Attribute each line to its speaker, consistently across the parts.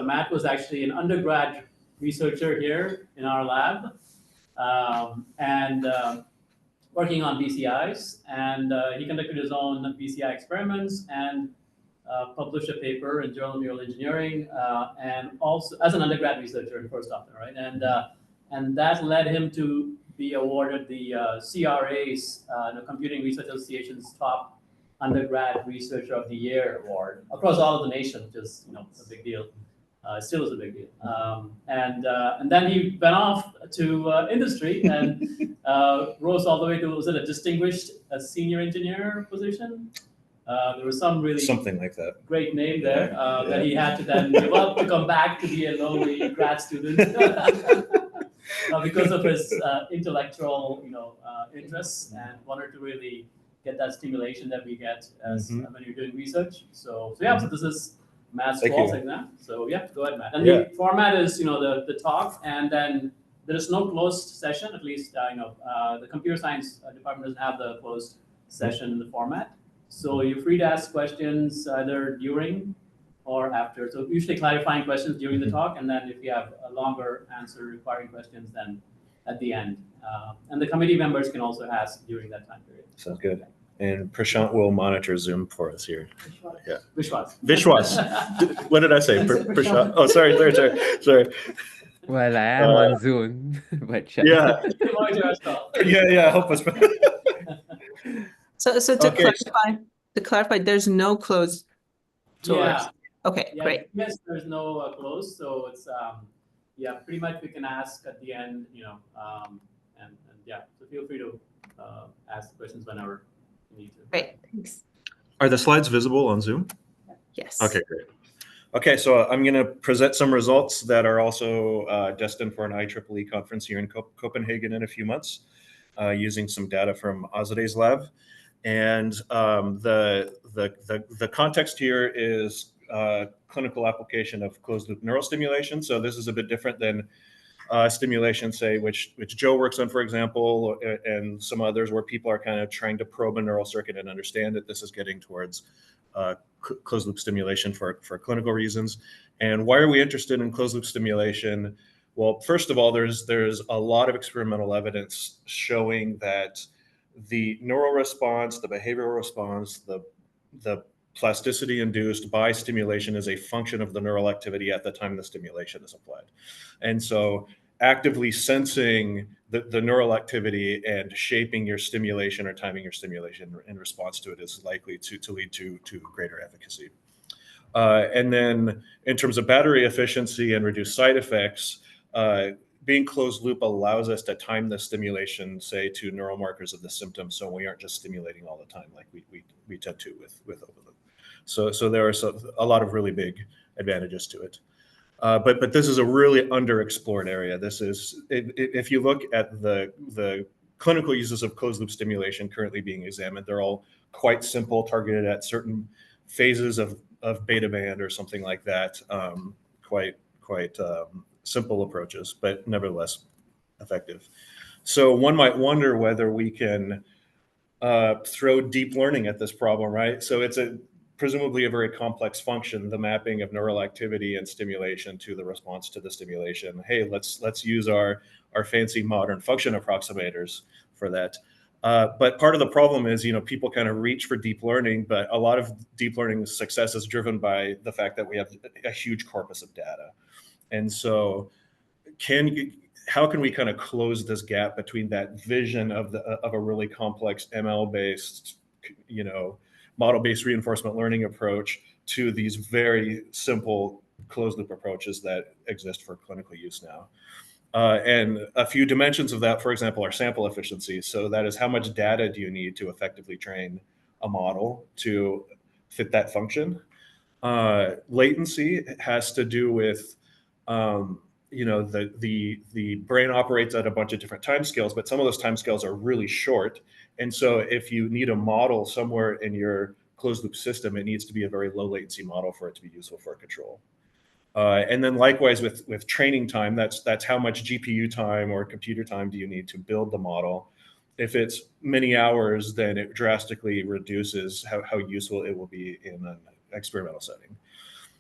Speaker 1: Matt was actually an undergrad researcher here in our lab, and working on BCIs, and he conducted his own BCI experiments and published a paper in Journal of Neural Engineering, and also as an undergrad researcher in first often, right? And that led him to be awarded the CRA's, the Computing Research Association's top undergrad researcher of the year award across all of the nation, which is a big deal. Still is a big deal. And then he went off to industry and rose all the way to, was it a distinguished senior engineer position? There was some really
Speaker 2: something like that
Speaker 1: great name there that he had to then give up to come back to be a lowly grad student because of his intellectual interests, and wanted to really get that stimulation that we get as when you're doing research. So this is Matt's waltz exam. So yeah, go ahead, Matt. And the format is the talk, and then there is no closed session. At least the computer science department doesn't have the closed session in the format. So you're free to ask questions either during or after. So usually clarifying questions during the talk, and then if you have a longer answer requiring questions, then at the end. And the committee members can also ask during that time period.
Speaker 2: Sounds good. And Prashant will monitor Zoom for us here. Yeah.
Speaker 1: Vishwas.
Speaker 2: What did I say? Prashant. Oh, sorry.
Speaker 3: Well, I am on Zoom, but
Speaker 2: yeah. Help us.
Speaker 4: So to clarify, there's no closed doors.
Speaker 1: Yeah.
Speaker 4: Okay, great.
Speaker 1: Yes, there's no close, so it's pretty much we can ask at the end, and so feel free to ask questions whenever you need to.
Speaker 4: Great, thanks.
Speaker 2: Are the slides visible on Zoom?
Speaker 4: Yes.
Speaker 2: Okay, great. Okay, so I'm going to present some results that are also destined for an IEEE conference here in Copenhagen in a few months, using some data from Azade's lab. And the context here is clinical application of closed loop neural stimulation. So this is a bit different than stimulation, say, which Joe works on, for example, and some others where people are kind of trying to probe a neural circuit and understand it. This is getting towards closed loop stimulation for clinical reasons. And why are we interested in closed loop stimulation? Well, first of all, there's a lot of experimental evidence showing that the neural response, the behavioral response, the plasticity induced by stimulation is a function of the neural activity at the time the stimulation is applied. And so actively sensing the neural activity and shaping your stimulation or timing your stimulation in response to it is likely to lead to greater efficacy. And then in terms of battery efficiency and reduced side effects, being closed loop allows us to time the stimulation, say, to neural markers of the symptoms, so we aren't just stimulating all the time like we tend to with open loop. So there are a lot of really big advantages to it. But this is a really underexplored area. This is, if you look at the clinical uses of closed loop stimulation currently being examined, they're all quite simple, targeted at certain phases of beta band or something like that. Quite simple approaches, but nevertheless effective. So one might wonder whether we can throw deep learning at this problem, right? So it's presumably a very complex function, the mapping of neural activity and stimulation to the response to the stimulation. Hey, let's use our fancy modern function approximators for that. But part of the problem is, people kind of reach for deep learning, but a lot of deep learning success is driven by the fact that we have a huge corpus of data. And so how can we kind of close this gap between that vision of a really complex ML-based, model-based reinforcement learning approach to these very simple closed loop approaches that exist for clinical use now? And a few dimensions of that, for example, are sample efficiency. So that is, how much data do you need to effectively train a model to fit that function? Latency has to do with the brain operates at a bunch of different timescales, but some of those timescales are really short. And so if you need a model somewhere in your closed loop system, it needs to be a very low latency model for it to be useful for control. And then likewise with training time, that's how much GPU time or computer time do you need to build the model. If it's many hours, then it drastically reduces how useful it will be in an experimental setting.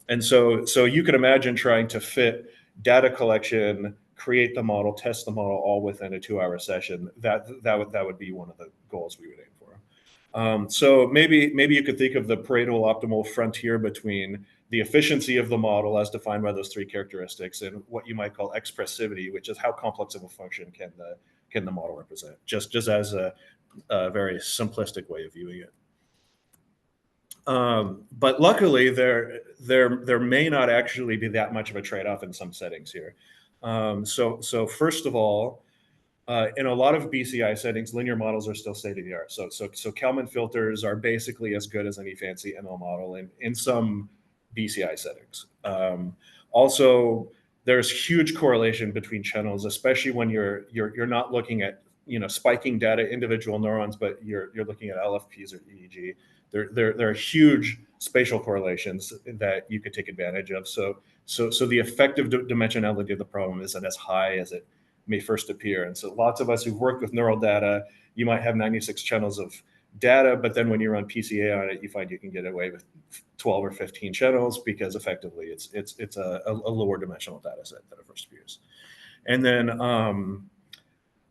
Speaker 2: And so you can imagine trying to fit data collection, create the model, test the model all within a 2-hour session. That would be one of the goals we would aim for. So maybe you could think of the Pareto optimal frontier between the efficiency of the model as defined by those 3 characteristics and what you might call expressivity, which is how complex of a function can the model represent, just as a very simplistic way of viewing it. But luckily, there may not actually be that much of a trade-off in some settings here. So first of all, in a lot of BCI settings, linear models are still state of the art. So Kalman filters are basically as good as any fancy ML model in some BCI settings. Also, there's huge correlation between channels, especially when you're not looking at spiking data, individual neurons, but you're looking at LFPs or EEG. There are huge spatial correlations that you could take advantage of. So the effective dimensionality of the problem isn't as high as it may first appear. And so lots of us who've worked with neural data, you might have 96 channels of data, but then when you run PCA on it, you find you can get away with 12 or 15 channels because effectively it's a lower dimensional data set that it first appears. And then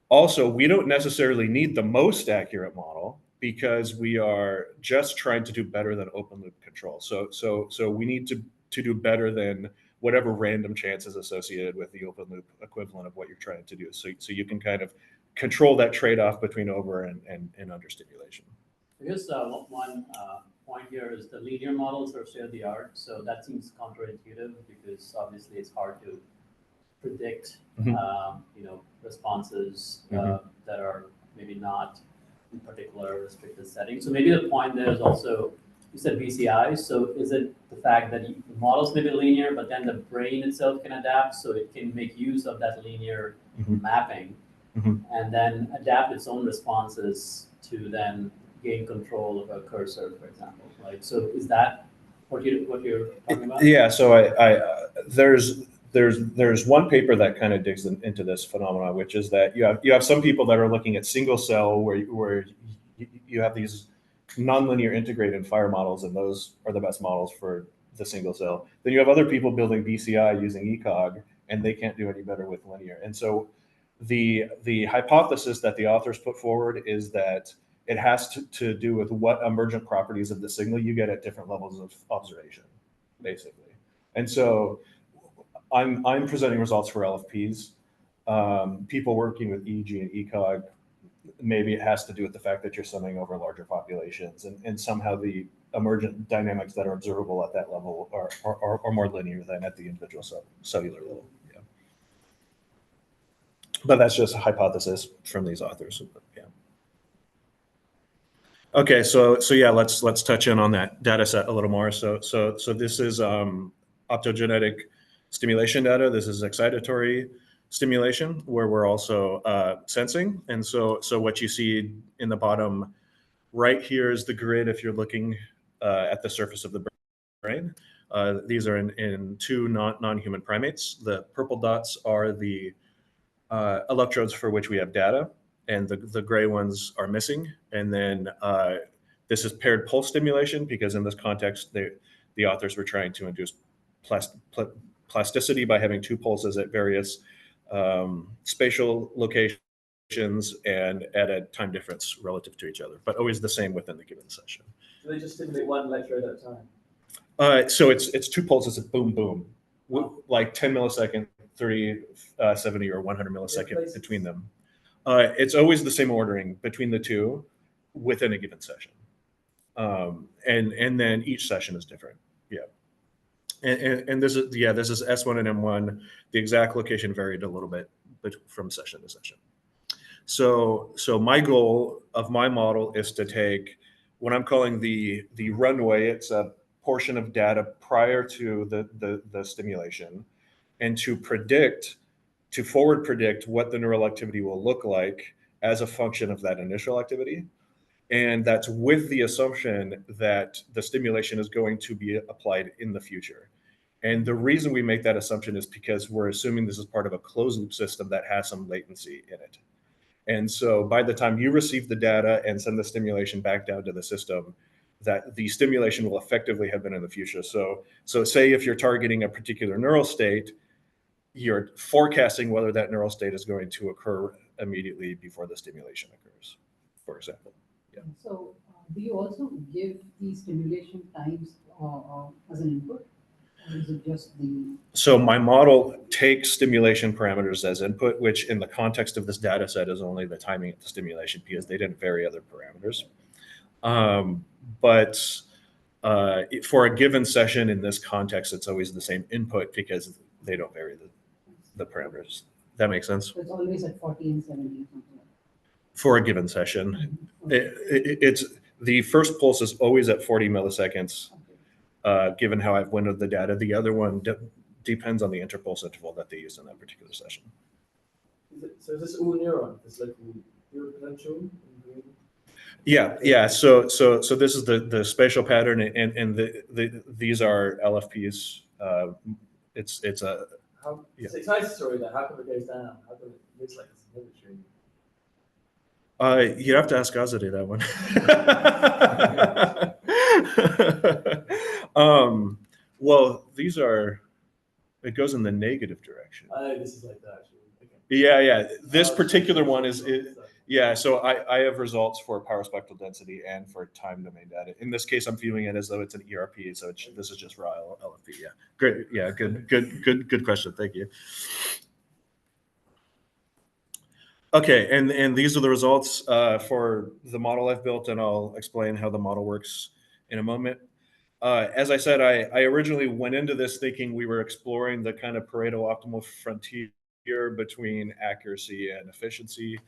Speaker 2: also, we don't necessarily need the most accurate model because we are just trying to do better than open loop control. So we need to do better than whatever random chance is associated with the open loop equivalent of what you're trying to do. So you can kind of control that trade-off between over and understimulation.
Speaker 1: I guess one point here is the linear models are state of the art. So that seems counterintuitive because obviously it's hard to predict, responses that are maybe not in particular restricted settings. So maybe the point there is also, you said BCI. So is it the fact that the models may be linear, but then the brain itself can adapt, so it can make use of that linear mapping and then adapt its own responses to then gain control of a cursor, for example, right? So is that what you're talking about?
Speaker 2: Yeah. So there's one paper that kind of digs into this phenomenon, which is that you have some people that are looking at single cell where you have these nonlinear integrated FIRE models, and those are the best models for the single cell. Then you have other people building BCI using ECOG, and they can't do any better with linear. And so the hypothesis that the authors put forward is that it has to do with what emergent properties of the signal you get at different levels of observation, basically. And so I'm presenting results for LFPs. People working with EEG and ECOG, maybe it has to do with the fact that you're summing over larger populations, and somehow the emergent dynamics that are observable at that level are more linear than at the individual cellular level. Yeah. But that's just a hypothesis from these authors. Yeah. Okay, so yeah, let's touch in on that data set a little more. So this is optogenetic stimulation data. This is excitatory stimulation where we're also sensing. And so what you see in the bottom right here is the grid if you're looking at the surface of the brain. These are in 2 non-human primates. The purple dots are the electrodes for which we have data, and the gray ones are missing. And then this is paired pulse stimulation because in this context, the authors were trying to induce plasticity by having 2 pulses at various spatial locations and at a time difference relative to each other, but always the same within the given session.
Speaker 5: Do they just stimulate one electrode at a time?
Speaker 2: So it's 2 pulses of boom, boom, like 10 millisecond, 30, 70, or 100 millisecond between them. It's always the same ordering between the 2 within a given session. And then each session is different. Yeah. And this is S1 and M1. The exact location varied a little bit from session to session. So my goal of my model is to take what I'm calling the runway. It's a portion of data prior to the stimulation, and to forward predict what the neural activity will look like as a function of that initial activity. And that's with the assumption that the stimulation is going to be applied in the future. And the reason we make that assumption is because we're assuming this is part of a closed loop system that has some latency in it. And so by the time you receive the data and send the stimulation back down to the system, that the stimulation will effectively have been in the future. So say if you're targeting a particular neural state, you're forecasting whether that neural state is going to occur immediately before the stimulation occurs, for example. Yeah.
Speaker 6: So do you also give the stimulation times as an input? Or is it just the...
Speaker 2: So my model takes stimulation parameters as input, which in the context of this data set is only the timing of the stimulation because they didn't vary other parameters. But for a given session in this context, it's always the same input because they don't vary the parameters. That makes sense?
Speaker 6: So it's always at 40 and 70 or something like
Speaker 2: For a given session.
Speaker 6: that?
Speaker 2: It's the first pulse is always at 40 milliseconds, given how I've windowed the data. The other one depends on the interpulse interval that they used in that particular session.
Speaker 5: So is this all neuron? It's like neural potential in green?
Speaker 2: Yeah. So this is the spatial pattern, and these are LFPs. It's a
Speaker 5: How,
Speaker 2: Yeah.
Speaker 5: It's a nice story that how come it goes down? How come it looks like it's military?
Speaker 2: you'd have to ask Azadeh that one. Well, these are. It goes in the negative direction.
Speaker 5: I know this is like that actually. Okay.
Speaker 2: Yeah. This
Speaker 5: Oh,
Speaker 2: particular
Speaker 5: so-
Speaker 2: one is. Yeah, so I have results for power spectral density and for time domain data. In this case, I'm viewing it as though it's an ERP, so this is just raw LFP. Yeah, great. Yeah, good question. Thank you. Okay, and these are the results for the model I've built, and I'll explain how the model works in a moment. As I said, I originally went into this thinking we were exploring the kind of Pareto optimal frontier between accuracy and efficiency.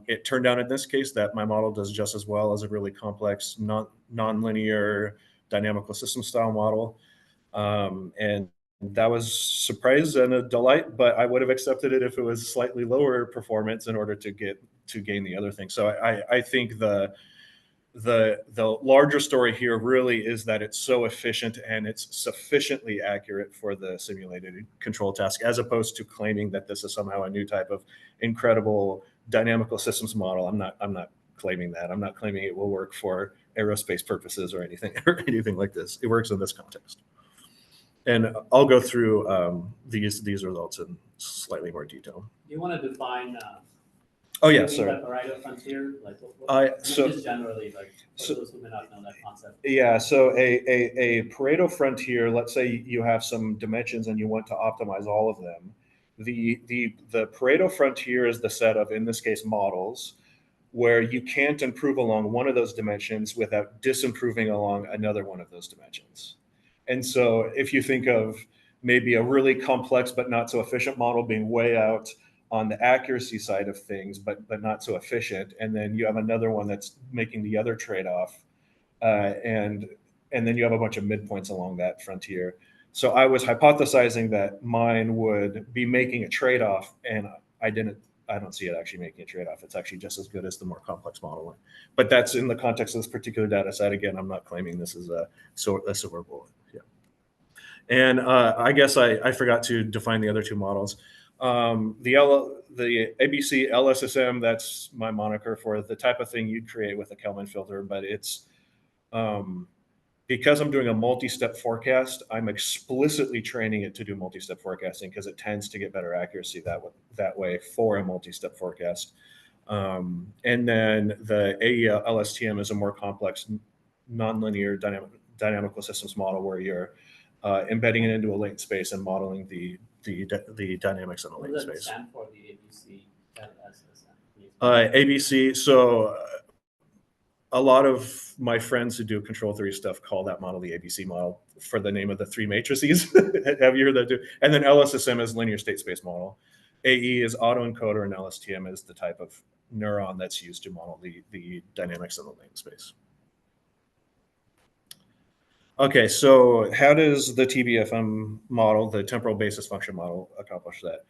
Speaker 2: It turned out in this case that my model does just as well as a really complex nonlinear dynamical system style model. And that was surprise and a delight, but I would have accepted it if it was slightly lower performance in order to gain the other thing. So I think the larger story here really is that it's so efficient and it's sufficiently accurate for the simulated control task, as opposed to claiming that this is somehow a new type of incredible dynamical systems model. I'm not claiming that. I'm not claiming it will work for aerospace purposes or anything like this. It works in this context. And I'll go through these results in slightly more detail.
Speaker 1: Do you want to define?
Speaker 2: Oh yeah,
Speaker 1: what do you mean
Speaker 2: sorry.
Speaker 1: by Pareto frontier, like what,
Speaker 2: So
Speaker 1: just generally, like for
Speaker 2: so-
Speaker 1: those who may not know that concept.
Speaker 2: Yeah, so a Pareto frontier, let's say you have some dimensions and you want to optimize all of them. The Pareto frontier is the set of, in this case, models where you can't improve along one of those dimensions without disimproving along another one of those dimensions. And so if you think of maybe a really complex but not so efficient model being way out on the accuracy side of things, but not so efficient, and then you have another one that's making the other trade-off, and then you have a bunch of midpoints along that frontier. So I was hypothesizing that mine would be making a trade-off, and I don't see it actually making a trade-off. It's actually just as good as the more complex model. But that's in the context of this particular data set. Again, I'm not claiming this is a silver bullet. Yeah. And I guess I forgot to define the other two models. The ABC LSSM, that's my moniker for the type of thing you'd create with a Kalman filter, but it's because I'm doing a multi-step forecast, I'm explicitly training it to do multi-step forecasting because it tends to get better accuracy that way for a multi-step forecast. And then the AE LSTM is a more complex nonlinear dynamical systems model where you're embedding it into a latent space and modeling the dynamics in a
Speaker 1: What
Speaker 2: latent
Speaker 1: does that
Speaker 2: space.
Speaker 1: stand for, the ABC LSSM?
Speaker 2: ABC. So a lot of my friends who do control theory stuff call that model the ABC model for the name of the three matrices. Have you heard that too? And then LSSM is linear state space model. AE is autoencoder, and LSTM is the type of neuron that's used to model the dynamics in the latent space. Okay, so how does the TBFM model, the temporal basis function model, accomplish that?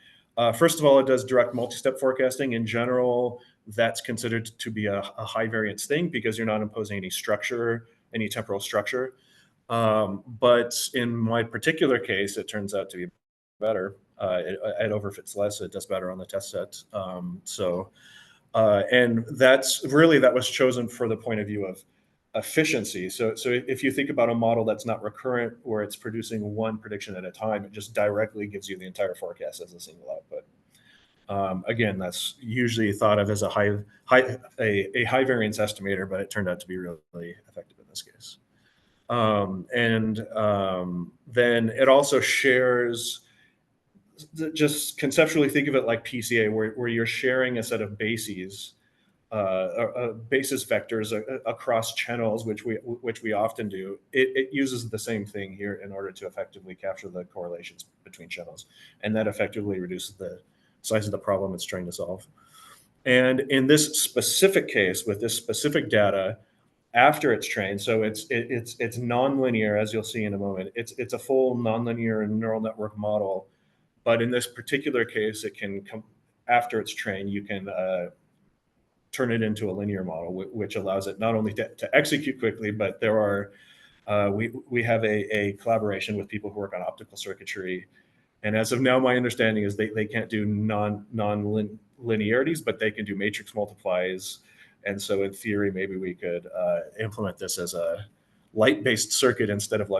Speaker 2: First of all, it does direct multi-step forecasting. In general, that's considered to be a high variance thing because you're not imposing any structure, any temporal structure. But in my particular case, it turns out to be better. It overfits less. It does better on the test set. And that was chosen for the point of view of efficiency. So if you think about a model that's not recurrent, where it's producing one prediction at a time, it just directly gives you the entire forecast as a single output. Again, that's usually thought of as a high variance estimator, but it turned out to be really effective in this case. Then it also shares, just conceptually think of it like PCA, where you're sharing a set of bases, basis vectors across channels, which we often do. It uses the same thing here in order to effectively capture the correlations between channels, and that effectively reduces the size of the problem it's trying to solve. And in this specific case, with this specific data, after it's trained, so it's nonlinear, as you'll see in a moment. It's a full nonlinear neural network model, but in this particular case, it can come after it's trained. You can turn it into a linear model, which allows it not only to execute quickly, but there are we have a collaboration with people who work on optical circuitry. And as of now, my understanding is they can't do non-linearities, but they can do matrix multiplies. And so in theory, maybe we could implement this as a light-based circuit instead of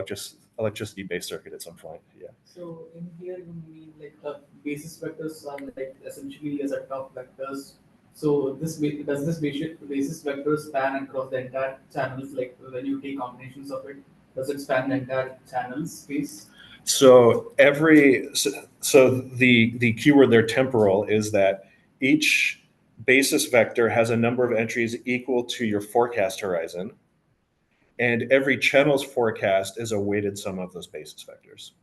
Speaker 2: electricity-based circuit at some point. Yeah.
Speaker 5: So in here, you mean like the basis vectors are like essentially as a top vectors. So does this basis vector span across the entire channels? Like when you take combinations of it, does it span the entire channel space?
Speaker 2: So the keyword there, temporal, is that each basis vector has a number of entries equal to your forecast horizon, and every channel's forecast is a weighted sum of those basis vectors.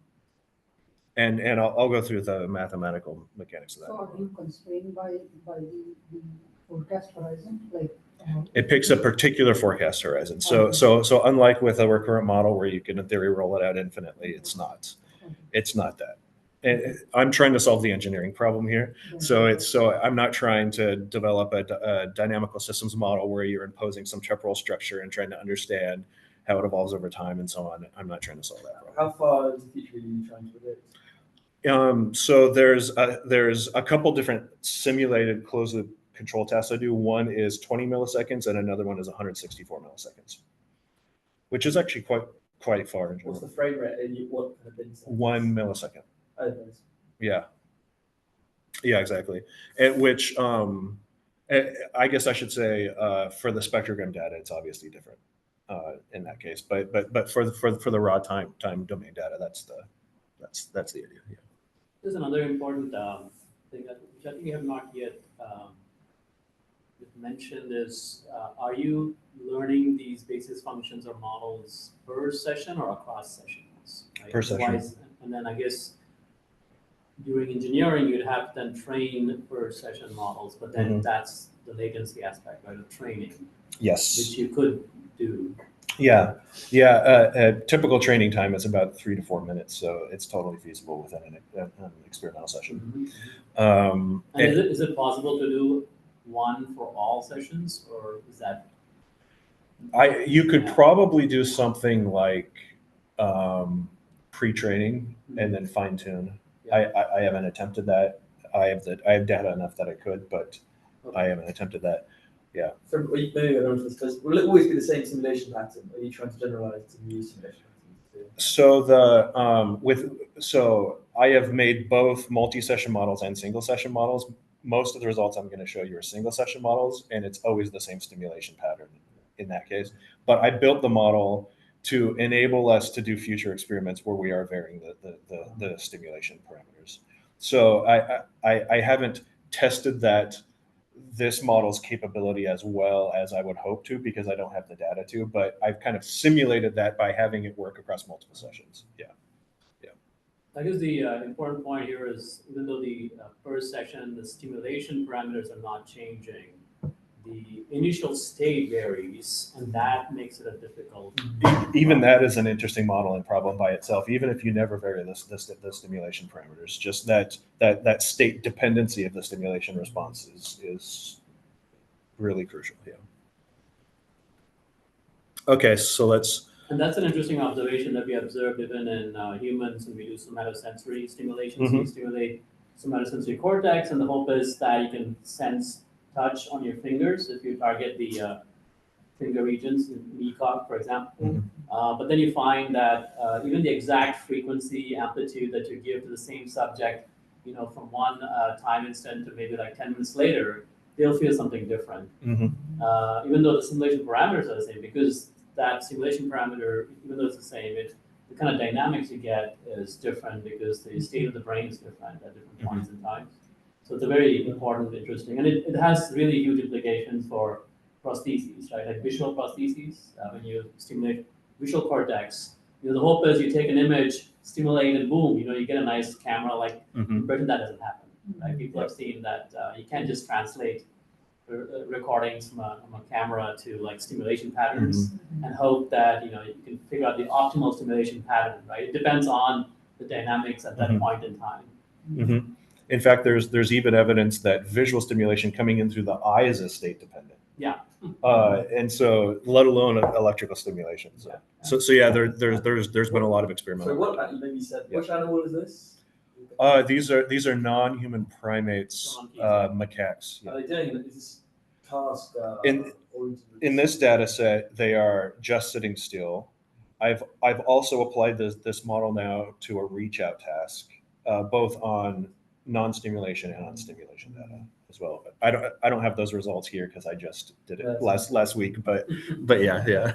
Speaker 2: And I'll go through the mathematical mechanics of that.
Speaker 6: So are you constrained by the forecast horizon? Like
Speaker 2: It picks a particular forecast horizon. So unlike with a recurrent model where you can in theory roll it out infinitely, it's not that. And I'm trying to solve the engineering problem here. So I'm not trying to develop a dynamical systems model where you're imposing some temporal structure and trying to understand how it evolves over time and so on. I'm not trying to solve that problem.
Speaker 5: How far is the future are you trying to predict?
Speaker 2: So there's a couple different simulated closed loop control tests I do. One is 20 milliseconds and another one is 164 milliseconds, which is actually quite far in
Speaker 5: What's
Speaker 2: general.
Speaker 5: the frame rate? And what kind of things?
Speaker 2: 1 millisecond.
Speaker 5: Oh, nice.
Speaker 2: Yeah, exactly. At which I guess I should say for the spectrogram data, it's obviously different in that case. But for the raw time domain data, that's the idea. Yeah.
Speaker 1: There's another important thing which I think you have not yet mentioned is, are you learning these basis functions or models per session or across sessions? Right?
Speaker 2: Per session.
Speaker 1: Otherwise, and then I guess during engineering, you'd have to then train per session models, but then that's the latency aspect, right, of training,
Speaker 2: Yes.
Speaker 1: which you could do.
Speaker 2: Yeah. Typical training time is about 3 to 4 minutes, so it's totally feasible within an experimental session.
Speaker 1: And is it possible to do one for all sessions, or is that?
Speaker 2: You could probably do something like pre-training and then fine tune.
Speaker 1: Yeah.
Speaker 2: I haven't attempted that. I have data enough that I could, but I haven't attempted that. Yeah.
Speaker 5: So maybe I don't know because will it always be the same simulation pattern? Are you trying to generalize to new simulation patterns?
Speaker 2: So I have made both multi-session models and single session models. Most of the results I'm going to show you are single session models, and it's always the same stimulation pattern in that case. But I built the model to enable us to do future experiments where we are varying the stimulation parameters. So I haven't tested this model's capability as well as I would hope to, because I don't have the data to, but I've kind of simulated that by having it work across multiple sessions. Yeah.
Speaker 1: I guess the important point here is, even though the per session, the stimulation parameters are not changing, the initial state varies, and that makes it a difficult.
Speaker 2: Even that is an interesting modeling problem by itself. Even if you never vary the stimulation parameters, just that state dependency of the stimulation response is really crucial. Yeah. Okay, so let's.
Speaker 1: And that's an interesting observation that we observed even in humans, and we do somatosensory stimulation. So you stimulate somatosensory cortex, and the hope is that you can sense touch on your fingers if you target the finger regions in ECOG, for example.
Speaker 2: Mhm.
Speaker 1: But then you find that even the exact frequency, amplitude that you give to the same subject, from one time instant to maybe like 10 minutes later, they'll feel something different.
Speaker 2: Mhm.
Speaker 1: Even though the simulation parameters are the same, because that simulation parameter, even though it's the same, the kind of dynamics you get is different because the state of the brain is different at different points in time. So it's a very important, interesting, and it has really huge implications for prostheses, right? Like visual prostheses, when you stimulate visual cortex, the hope is you take an image, stimulate, and boom, you get a nice camera. Like
Speaker 2: Mhm.
Speaker 1: in Britain, that doesn't happen, right? People have seen that you can't just translate recordings from a camera to like stimulation patterns and hope that you can figure out the optimal stimulation pattern, right? It depends on the dynamics at that
Speaker 2: Mhm.
Speaker 1: point in time.
Speaker 2: Mhm. In fact, there's even evidence that visual stimulation coming in through the eyes is state dependent.
Speaker 1: Yeah.
Speaker 2: And so, let alone electrical stimulation. So yeah, there's been a lot of experimental.
Speaker 7: So what you maybe said?
Speaker 2: Yeah.
Speaker 7: Which animal is this?
Speaker 2: These are non-human primates, macaques. Yeah.
Speaker 7: Are they doing it? Is this task?
Speaker 2: In this data set, they are just sitting still. I've also applied this model now to a reach out task, both on non-stimulation and on stimulation data as well. But I don't have those results here because I just did it last week. But yeah.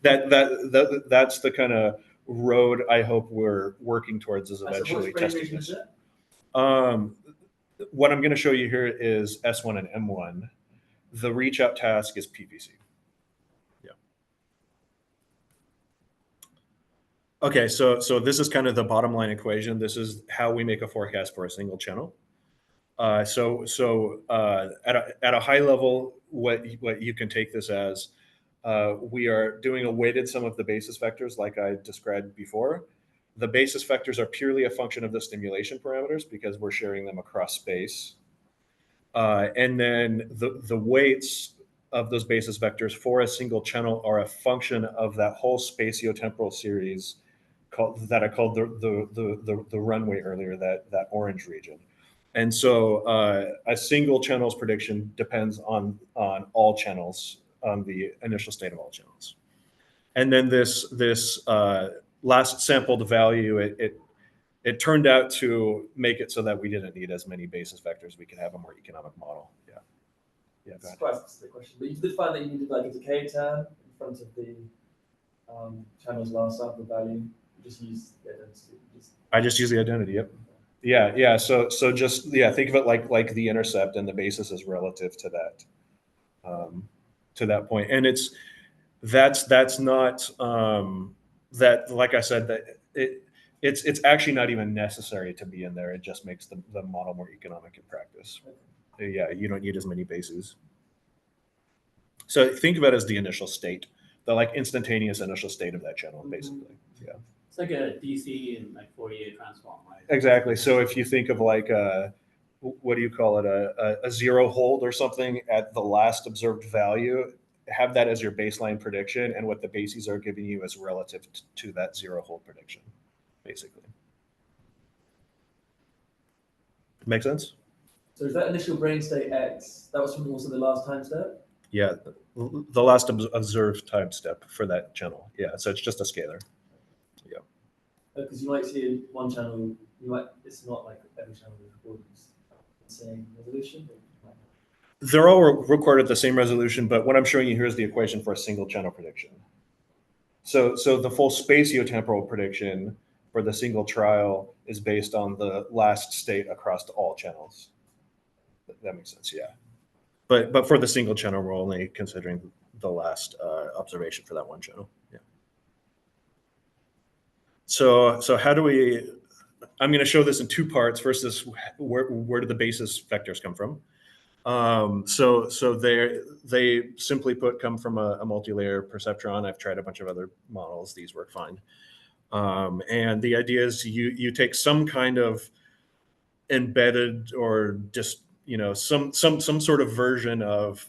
Speaker 2: That's the kind of road I hope we're working towards is eventually testing this. What I'm going to show you here is S1 and M1. The reach out task is PVC. Yeah. Okay, so this is kind of the bottom line equation. This is how we make a forecast for a single channel. So at a high level, what you can take this as, we are doing a weighted sum of the basis vectors like I described before. The basis vectors are purely a function of the stimulation parameters because we're sharing them across space. And then the weights of those basis vectors for a single channel are a function of that whole spatiotemporal series that I called the runway earlier, that orange region. And so a single channel's prediction depends on all channels, on the initial state of all channels. And then this last sampled value, it turned out to make it so that we didn't need as many basis vectors. We could have a more economic model. Yeah. Yeah.
Speaker 7: It's quite a specific question, but you did find that you needed like a decay term in front of the channel's last sample value. You just use the identity.
Speaker 2: I just use the identity. Yep. Yeah. So just think of it like the intercept, and the basis is relative to that point. And that's not that, like I said, that it's actually not even necessary to be in there. It just makes the model more economic in practice. Yeah, you don't need as many bases. So think of it as the initial state, the like instantaneous initial state of that channel, basically. Yeah.
Speaker 1: It's like a DC and like Fourier transform, right?
Speaker 2: Exactly. So if you think of like what do you call it, a zero hold or something at the last observed value, have that as your baseline prediction, and what the bases are giving you is relative to that zero hold prediction, basically. Make sense?
Speaker 7: So is that initial brain state X? That was from also the last time step?
Speaker 2: Yeah, the last observed time step for that channel. Yeah, so it's just a scalar. Yeah.
Speaker 7: Because you might see one channel, it's not like every channel is recorded the same resolution.
Speaker 2: They're all recorded at the same resolution, but what I'm showing you here is the equation for a single channel prediction. So the full spatiotemporal prediction for the single trial is based on the last state across all channels. That makes sense, yeah. But for the single channel, we're only considering the last observation for that one channel. Yeah. So how do we? I'm going to show this in two parts. First is where do the basis vectors come from? So they simply put come from a multi-layer perceptron. I've tried a bunch of other models; these work fine. And the idea is you take some kind of embedded or just some sort of version of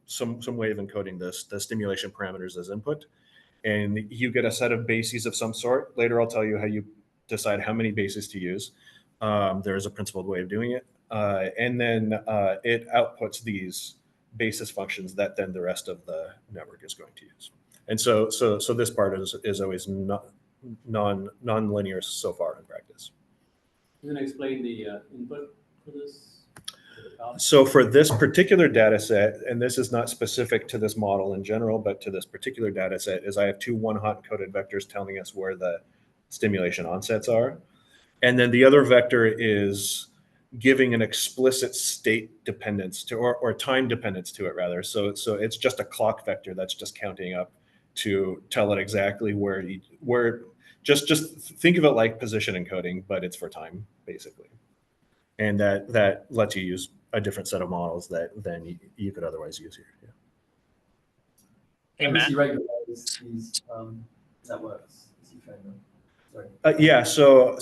Speaker 2: some way of encoding the stimulation parameters as input, and you get a set of bases of some sort. Later, I'll tell you how you decide how many bases to use. There is a principled way of doing it, and then it outputs basis functions that then the rest of the network is going to use. And so this part is always non-linear so far in practice.
Speaker 1: You can explain the input for this?
Speaker 2: So for this particular data set, and this is not specific to this model in general, but to this particular data set, is I have two one-hot encoded vectors telling us where the stimulation onsets are. And then the other vector is giving an explicit state dependence to, or time dependence to it rather. So it's just a clock vector that's just counting up to tell it exactly where just think of it like position encoding, but it's for time basically. And that lets you use a different set of models than you could otherwise use here. Yeah.
Speaker 7: Hey, Matt. You regularize these networks as you train them. Sorry.
Speaker 2: Yeah. So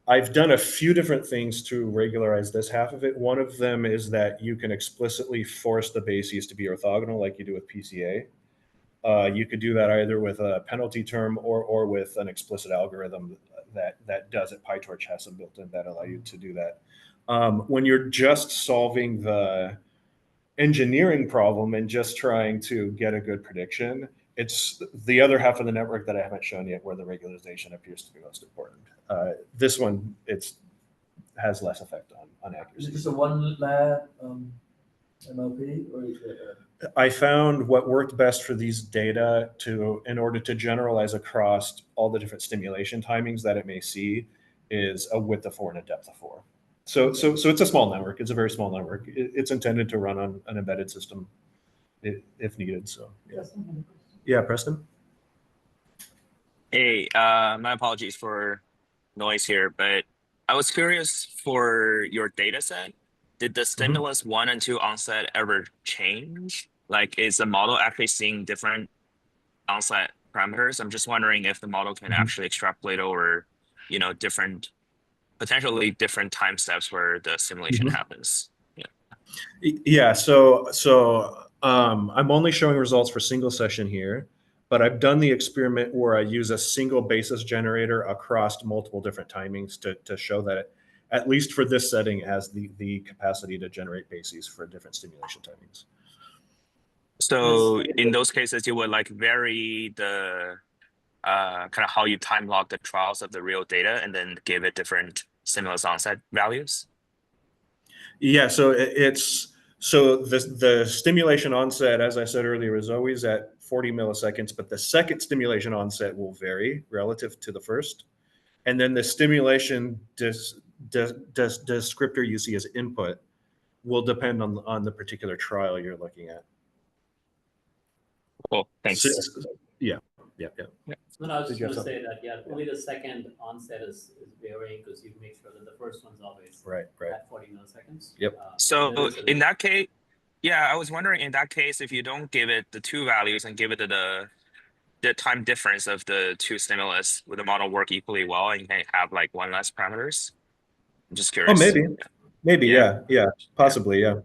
Speaker 2: I've done a few different things to regularize this half of it. One of them is that you can explicitly force the bases to be orthogonal, like you do with PCA. You could do that either with a penalty term or with an explicit algorithm that does it. PyTorch has some built in that allow you to do that. When you're just solving the engineering problem and just trying to get a good prediction, it's the other half of the network that I haven't shown yet where the regularization appears to be most important. This one, has less effect on accuracy.
Speaker 7: Is it just a one-layer MLP, or is it
Speaker 2: I found what worked best for these data in order to generalize across all the different stimulation timings that it may see is a width of 4 and a depth of 4. So it's a small network. It's a very small network. It's intended to run on an embedded system if needed. So yeah. Yeah, Preston.
Speaker 8: Hey, my apologies for noise here, but I was curious for your data set. Did the stimulus 1 and 2 onset ever change? Like, is the model actually seeing different onset parameters? I'm just wondering if the model can actually extrapolate over, potentially different time steps where the stimulation happens.
Speaker 2: Yeah. So I'm only showing results for single session here, but I've done the experiment where I use a single basis generator across multiple different timings to show that it, at least for this setting, has the capacity to generate bases for different stimulation timings.
Speaker 8: So in those cases, you would vary the kind of how you time log the trials of the real data and then give it different stimulus onset values?
Speaker 2: Yeah, so the stimulation onset, as I said earlier, is always at 40 milliseconds, but the second stimulation onset will vary relative to the first. And then the stimulation descriptor you see as input will depend on the particular trial you're looking at.
Speaker 8: Cool, thanks.
Speaker 2: Yeah.
Speaker 1: Then I was just going to say that, only the second onset is varying because you make sure that the first one's always
Speaker 2: right
Speaker 1: at 40 milliseconds.
Speaker 2: Yep.
Speaker 8: So in that case, I was wondering in that case, if you don't give it the 2 values and give it the time difference of the 2 stimulus, would the model work equally well and you can have 1 less parameters? I'm just curious.
Speaker 2: Oh, maybe, yeah, possibly, yeah.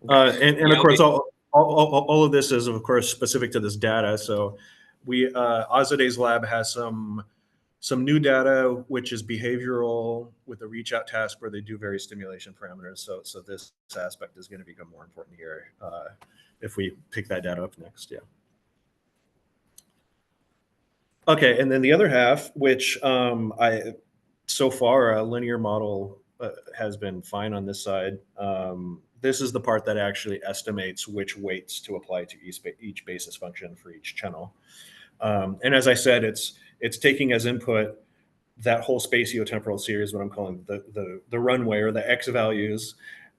Speaker 2: And of course, all of this is of course specific to this data. So Azade's lab has some new data, which is behavioral with the reach out task where they do various stimulation parameters. So this aspect is going to become more important here if we pick that data up next. Yeah. Okay, and then the other half, which so far a linear model has been fine on this side. This is the part that actually estimates which weights to apply to each basis function for each channel. And as I said, it's taking as input that whole spatiotemporal series, what I'm calling the runway or the X values,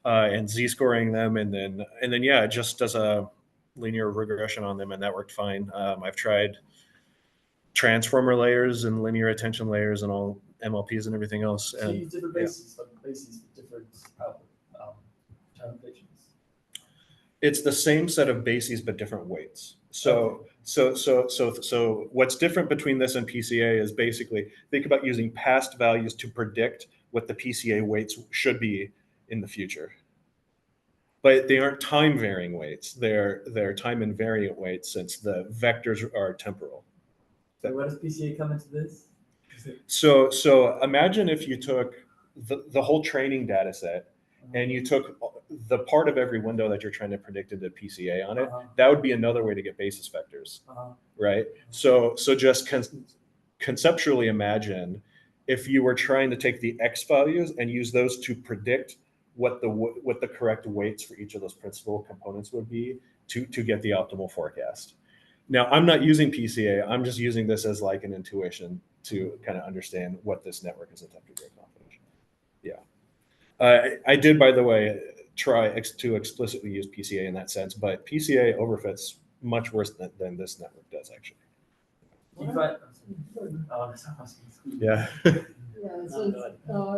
Speaker 2: and z-scoring them, and then it just does a linear regression on them, and that worked fine. I've tried transformer layers and linear attention layers and all MLPs and everything else.
Speaker 7: So you use different bases, bases for different channel.
Speaker 2: It's the same set of bases but different weights. So what's different between this and PCA is basically think about using past values to predict what the PCA weights should be in the future. But they aren't time varying weights. They're time invariant weights since the vectors are temporal.
Speaker 7: So where does PCA come into this?
Speaker 2: So imagine if you took the whole training data set and you took the part of every window that you're trying to predict into PCA on it,
Speaker 7: Uh-huh.
Speaker 2: that would be another way to get basis vectors,
Speaker 7: Uh-huh.
Speaker 2: right? So just conceptually imagine if you were trying to take the X values and use those to predict what the correct weights for each of those principal components would be to get the optimal forecast. Now, I'm not using PCA. I'm just using this as like an intuition to kind of understand what this network is attempting to accomplish. Yeah. I did, by the way, try to explicitly use PCA in that sense, but PCA overfits much worse than this network does, actually.
Speaker 7: Do you find?
Speaker 2: Yeah.
Speaker 6: Yeah, so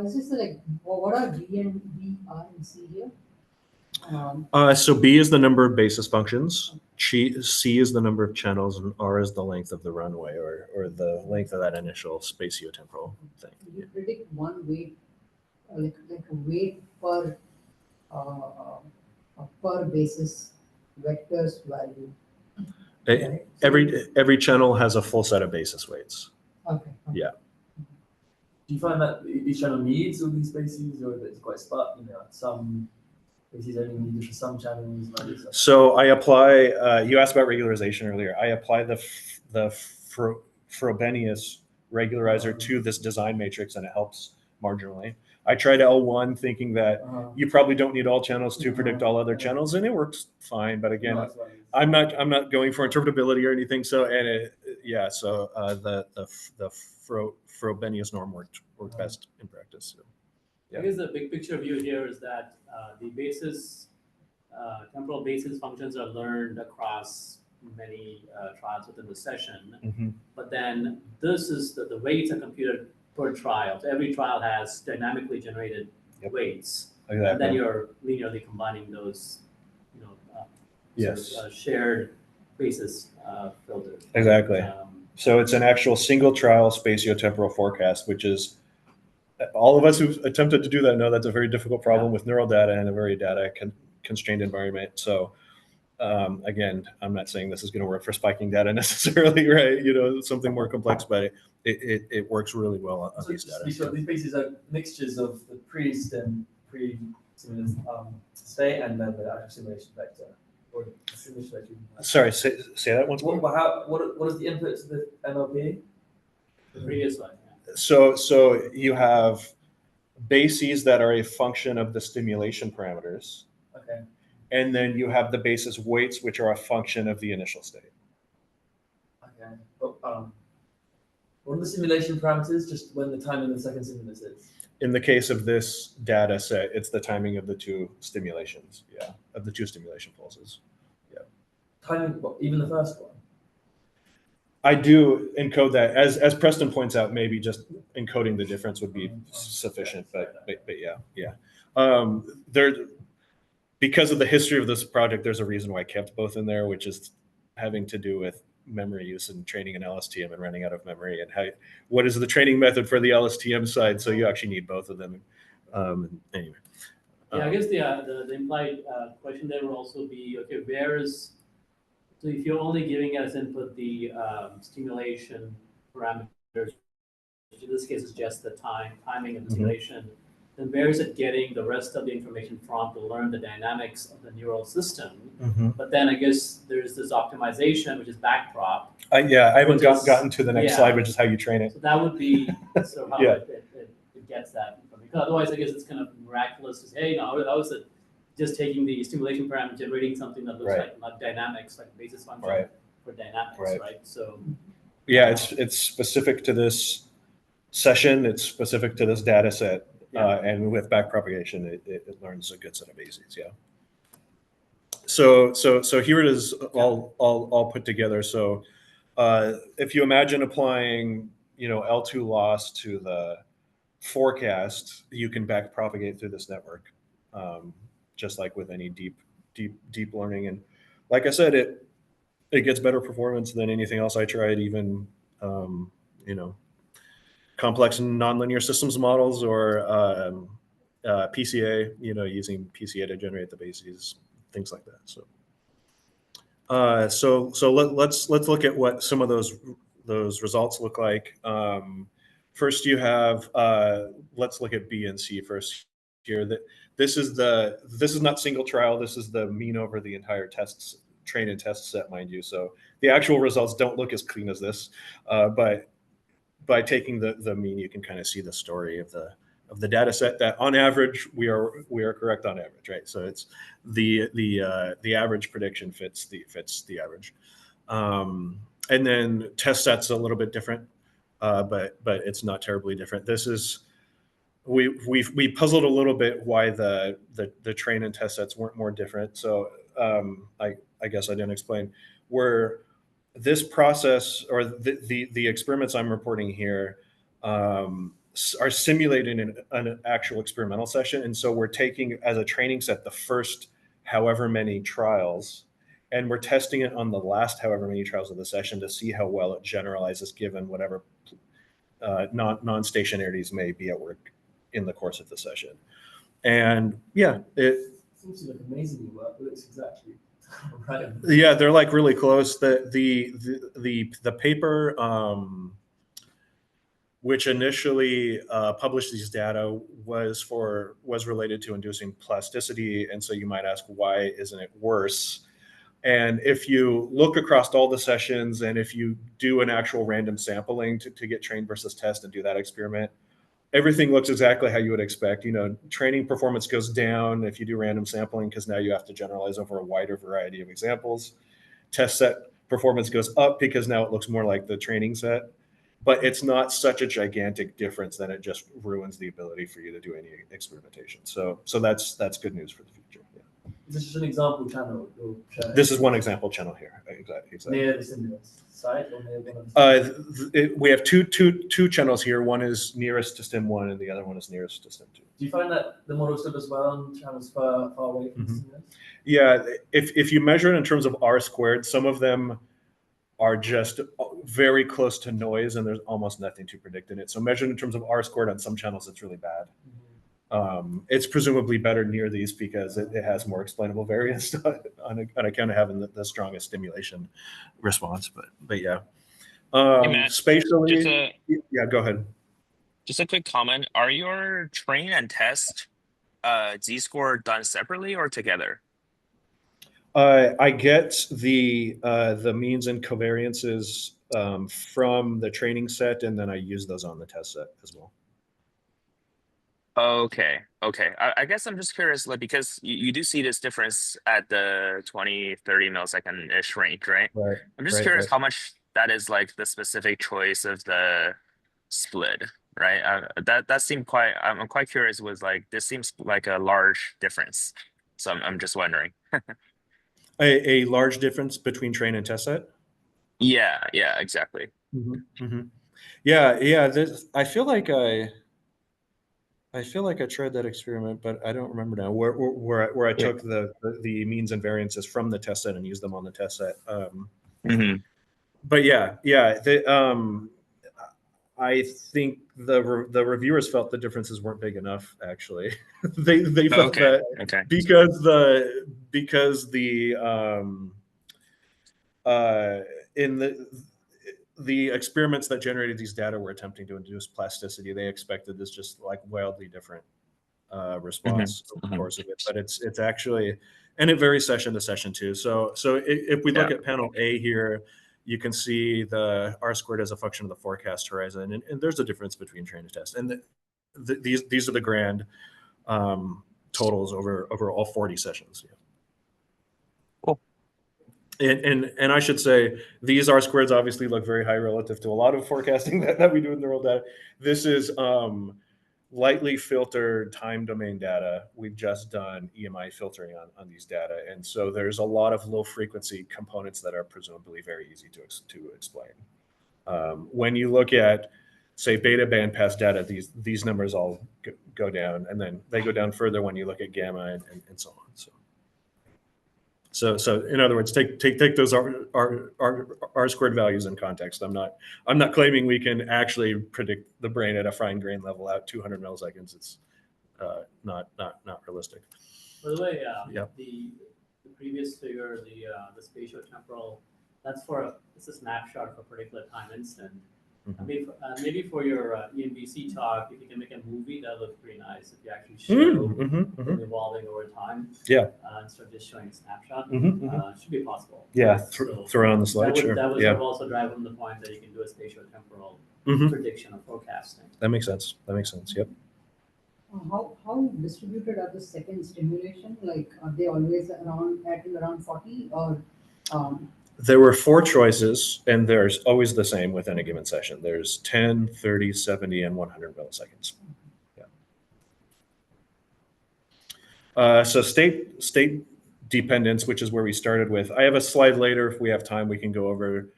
Speaker 6: it's just like, what are B and B, R, and C here?
Speaker 2: So B is the number of basis functions, C is the number of channels, and R is the length of the runway or the length of that initial spatiotemporal thing.
Speaker 6: You predict one weight, like a weight per basis vectors value. Right? So-
Speaker 2: Every channel has a full set of basis weights.
Speaker 6: Okay.
Speaker 2: Yeah.
Speaker 7: Do you find that each channel needs all these species, or is it quite sparse? Some species only needed for some channels and others?
Speaker 2: So I apply. You asked about regularization earlier. I apply the Frobenius regularizer to this design matrix, and it helps marginally. I tried L1 thinking that you probably don't need all channels to predict all other channels, and it works fine. But again, I'm not going for interpretability or anything. So the Frobenius norm worked best in practice. So.
Speaker 1: I guess the big picture view here is that the temporal basis functions are learned across many trials within the session.
Speaker 2: Mm-hmm.
Speaker 1: But then this is the weights are computed per trial. So every trial has dynamically generated weights.
Speaker 2: Exactly.
Speaker 1: And then you're linearly combining those,
Speaker 2: Yes.
Speaker 1: shared basis filters.
Speaker 2: Exactly. So it's an actual single trial spatiotemporal forecast, which is all of us who've attempted to do that know that's a very difficult problem with neural data in a very data constrained environment. So again, I'm not saying this is going to work for spiking data necessarily, right? Something more complex, but it works really well on these data.
Speaker 7: These bases are mixtures of the pre-simulation state and then the actual simulation vector. Or simulation vector.
Speaker 2: Sorry, say that once more.
Speaker 7: What is the input to the MLP?
Speaker 1: The previous one. Yeah.
Speaker 2: So you have bases that are a function of the stimulation parameters.
Speaker 7: Okay.
Speaker 2: And then you have the basis weights, which are a function of the initial state.
Speaker 7: Okay. But, what are the simulation parameters? Just when the timing of the second stimulus is?
Speaker 2: In the case of this data set, it's the timing of the two stimulations. Yeah, of the two stimulation pulses. Yeah.
Speaker 7: Timing, even the first one?
Speaker 2: I do encode that. As Preston points out, maybe just encoding the difference would be sufficient, but yeah. Because of the history of this project, there's a reason why I kept both in there, which is having to do with memory use and training an LSTM and running out of memory, and what is the training method for the LSTM side. So you actually need both of them. Anyway.
Speaker 1: Yeah, I guess the implied question there would also be, okay, so if you're only giving as input the stimulation parameters, which in this case is just the timing of the stimulation, then where is it getting the rest of the information from to learn the dynamics of the neural system?
Speaker 2: Mm-hmm.
Speaker 1: But then I guess there's this optimization, which is backprop.
Speaker 2: I haven't gotten to the next slide, which is how you train it.
Speaker 1: So that would be sort of how
Speaker 2: Yeah.
Speaker 1: it gets that. Because otherwise, I guess it's kind of miraculous to say, hey, no, that was just taking the stimulation parameter, generating something that looks like not dynamics, like basis function for dynamics, right? So
Speaker 2: yeah, it's specific to this session. It's specific to this data set. And with backpropagation, it learns a good set of bases. Yeah. So here it is, all put together. So if you imagine applying, L2 loss to the forecast, you can backpropagate through this network, just like with any deep learning. And like I said, it gets better performance than anything else I tried, even complex nonlinear systems models or PCA, using PCA to generate the bases, things like that. So let's look at what some of those results look like. First, you have let's look at B and C first. here that this is not single trial. This is the mean over the entire train and test set, mind you. So the actual results don't look as clean as this, but by taking the mean, you can kind of see the story of the data set that on average we are correct on average, right? So it's the average prediction fits the average, and then test set's a little bit different, but it's not terribly different. This is we puzzled a little bit why the train and test sets weren't more different. So I guess I didn't explain where this process or the experiments I'm reporting here are simulated in an actual experimental session. And so we're taking as a training set the first however many trials, and we're testing it on the last however many trials of the session to see how well it generalizes given whatever non-stationarities may be at work in the course of the session. And yeah, it
Speaker 7: seems to look amazingly well. It looks exactly right.
Speaker 2: Yeah, they're like really close. The paper which initially published these data was related to inducing plasticity, and so you might ask, why isn't it worse? And if you look across all the sessions, and if you do an actual random sampling to get train versus test and do that experiment, everything looks exactly how you would expect. You know, training performance goes down if you do random sampling because now you have to generalize over a wider variety of examples. Test set performance goes up because now it looks more like the training set. But it's not such a gigantic difference that it just ruins the ability for you to do any experimentation. So that's good news for the future. Yeah.
Speaker 7: Is this just an example channel?
Speaker 2: This is one example channel here. Exactly.
Speaker 7: Near the stimulus site or near one of the
Speaker 2: We have two channels here. One is nearest to stim 1 and the other one is nearest to stim 2.
Speaker 7: Do you find that the model still does well on channels far away from the stimulus?
Speaker 2: Yeah, if you measure it in terms of R squared, some of them are just very close to noise and there's almost nothing to predict in it. So measured in terms of R squared on some channels, it's really bad. It's presumably better near these because it has more explainable variance on account of having the strongest stimulation response. But yeah,
Speaker 8: Matt,
Speaker 2: spatially, yeah, go ahead.
Speaker 8: Just a quick comment. Are your train and test Z-score done separately or together?
Speaker 2: I get the means and covariances from the training set, and then I use those on the test set as well.
Speaker 8: Okay. I guess I'm just curious, like, because you do see this difference at the 20, 30 millisecond-ish range, right?
Speaker 2: Right.
Speaker 8: I'm just curious how much that is like the specific choice of the split, right? That seemed quite. I'm quite curious. Was like this seems like a large difference, so I'm just wondering.
Speaker 2: A large difference between train and test set?
Speaker 8: Yeah, exactly.
Speaker 2: Yeah. I feel like I tried that experiment, but I don't remember now where I took the means and variances from the test set and used them on the test set. But yeah. I think the reviewers felt the differences weren't big enough. Actually, they felt that because in the experiments that generated these data were attempting to induce plasticity, they expected this just like wildly different response over the course of it. But it's actually, and it varies session to session too. So if we look at panel A here, you can see the R squared as a function of the forecast horizon, and there's a difference between train and test. And these are the grand totals over all 40 sessions. Yeah.
Speaker 8: Cool.
Speaker 2: And I should say these R squareds obviously look very high relative to a lot of forecasting that we do in neural data. This is lightly filtered time domain data. We've just done EMI filtering on these data. And so there's a lot of low frequency components that are presumably very easy to explain. When you look at, say, beta bandpass data, these numbers all go down, and then they go down further when you look at gamma and so on. So in other words, take those R squared values in context. I'm not claiming we can actually predict the brain at a fine grain level out 200 milliseconds. It's not realistic.
Speaker 1: By the way, the previous figure, the spatiotemporal, it's a snapshot of a particular time instant. I mean, maybe for your EMBC talk, if you can make a movie, that looks pretty nice. If you actually show them evolving over time.
Speaker 2: Yeah.
Speaker 1: Instead of just showing a snapshot, should be possible.
Speaker 2: Yeah,
Speaker 1: So
Speaker 2: throw it on the slide, sure.
Speaker 1: That would
Speaker 2: Yeah.
Speaker 1: sort of also drive home the point that you can do a spatial temporal
Speaker 2: Mhm.
Speaker 1: prediction or forecasting.
Speaker 2: That makes sense. That makes sense. Yep.
Speaker 6: How distributed are the second stimulation? Like, are they always around 40 or?
Speaker 2: There were 4 choices, and there's always the same within a given session. There's 10, 30, 70, and 100 milliseconds. Yeah. So state dependence, which is where we started with. I have a slide later. If we have time, we can go over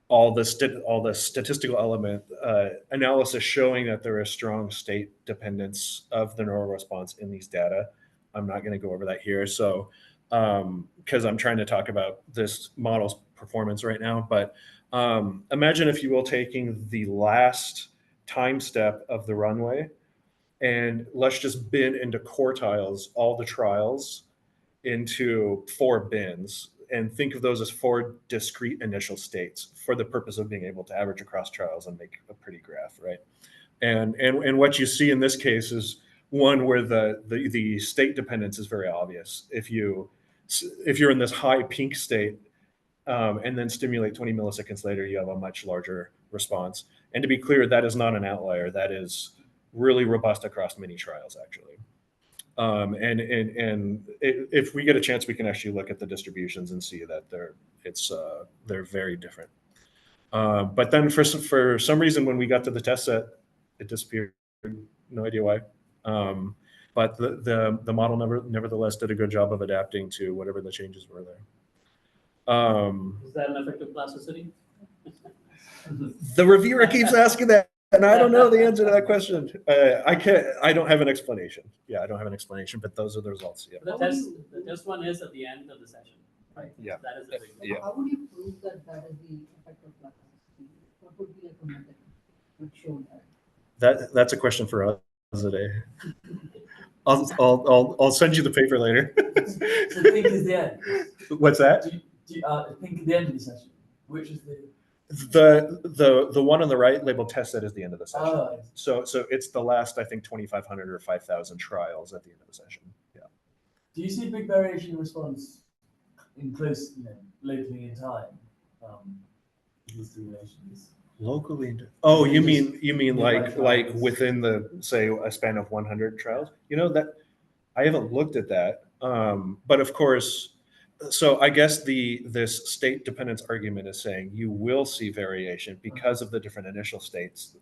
Speaker 2: all the statistical element analysis showing that there is strong state dependence of the neural response in these data. I'm not going to go over that here. So because I'm trying to talk about this model's performance right now. But imagine, if you will, taking the last time step of the runway, and let's just bin into quartiles all the trials into 4 bins, and think of those as 4 discrete initial states for the purpose of being able to average across trials and make a pretty graph, right? And what you see in this case is one where the state dependence is very obvious. If you're in this high pink state and then stimulate 20 milliseconds later, you have a much larger response. And to be clear, that is not an outlier. That is really robust across many trials, actually. If we get a chance, we can actually look at the distributions and see that they're very different. But then for some reason, when we got to the test set, it disappeared. No idea why. But the model nevertheless did a good job of adapting to whatever the changes were there.
Speaker 1: Is that an effective plasticity?
Speaker 2: The reviewer keeps asking that, and I don't know the answer to that question. I don't have an explanation. Yeah, I don't have an explanation, but those are the results. Yeah.
Speaker 1: The test one is at the end of the session, right?
Speaker 2: Yeah.
Speaker 1: That is the big one.
Speaker 2: Yeah.
Speaker 6: How would you prove that is the effect of plasticity? What would be like a method which show that?
Speaker 2: That's a question for us today. I'll send you the paper later.
Speaker 7: So pink is the end.
Speaker 2: What's that?
Speaker 7: Pink at the end of the session. Which is the
Speaker 2: one on the right labeled test set is the end of the session.
Speaker 7: Oh.
Speaker 2: So it's the last, I think, 2,500 or 5,000 trials at the end of the session. Yeah.
Speaker 7: Do you see big variation in response in close, locally in time? These simulations.
Speaker 2: Locally. Oh, you mean
Speaker 7: Yeah,
Speaker 2: like
Speaker 7: trials.
Speaker 2: within the, say, a span of 100 trials? That I haven't looked at that. But of course, so I guess this state dependence argument is saying you will see variation because of the different initial states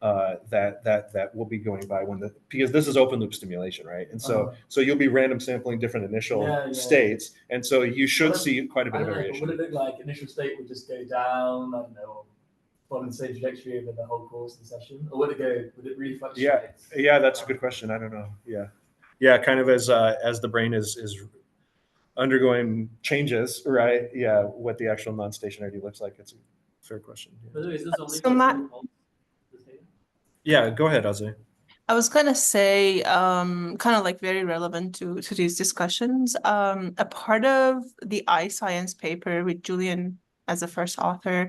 Speaker 2: that will be going by because this is open loop stimulation, right? And so you'll be random sampling different initial states, and so you should see quite a bit of variation.
Speaker 7: Would it look like initial state would just go down? I don't know. Follow the same trajectory over the whole course of the session, or would it really fluctuate?
Speaker 2: Yeah, that's a good question. I don't know. Yeah, kind of as the brain is undergoing changes, right? Yeah, what the actual non-stationarity looks like. It's a fair question.
Speaker 1: By the way, is this only
Speaker 4: So
Speaker 1: for
Speaker 4: Matt-
Speaker 1: true pulse, this data?
Speaker 2: Yeah, go ahead, Ozzy.
Speaker 4: I was gonna say, kind of like very relevant to these discussions. A part of the iScience paper with Julian as the first author,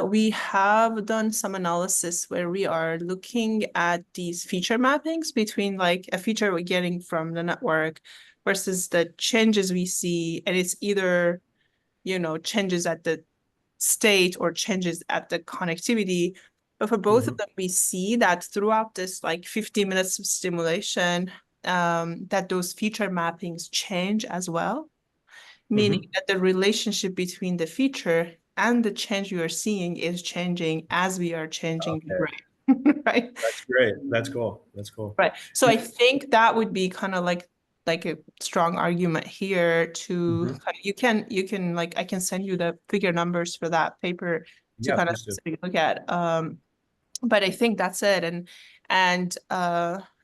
Speaker 4: we have done some analysis where we are looking at these feature mappings between like a feature we're getting from the network versus the changes we see, and it's either, changes at the state or changes at the connectivity. But for both of them, we see that throughout this like 50 minutes of stimulation, that those feature mappings change as well, meaning that the relationship between the feature and the change you are seeing is changing as we are changing the brain, right?
Speaker 2: That's great. That's cool.
Speaker 4: Right. So I think that would be kind of like a strong argument here to you can like I can send you the figure numbers for that paper to kind of look at. But I think that's it. And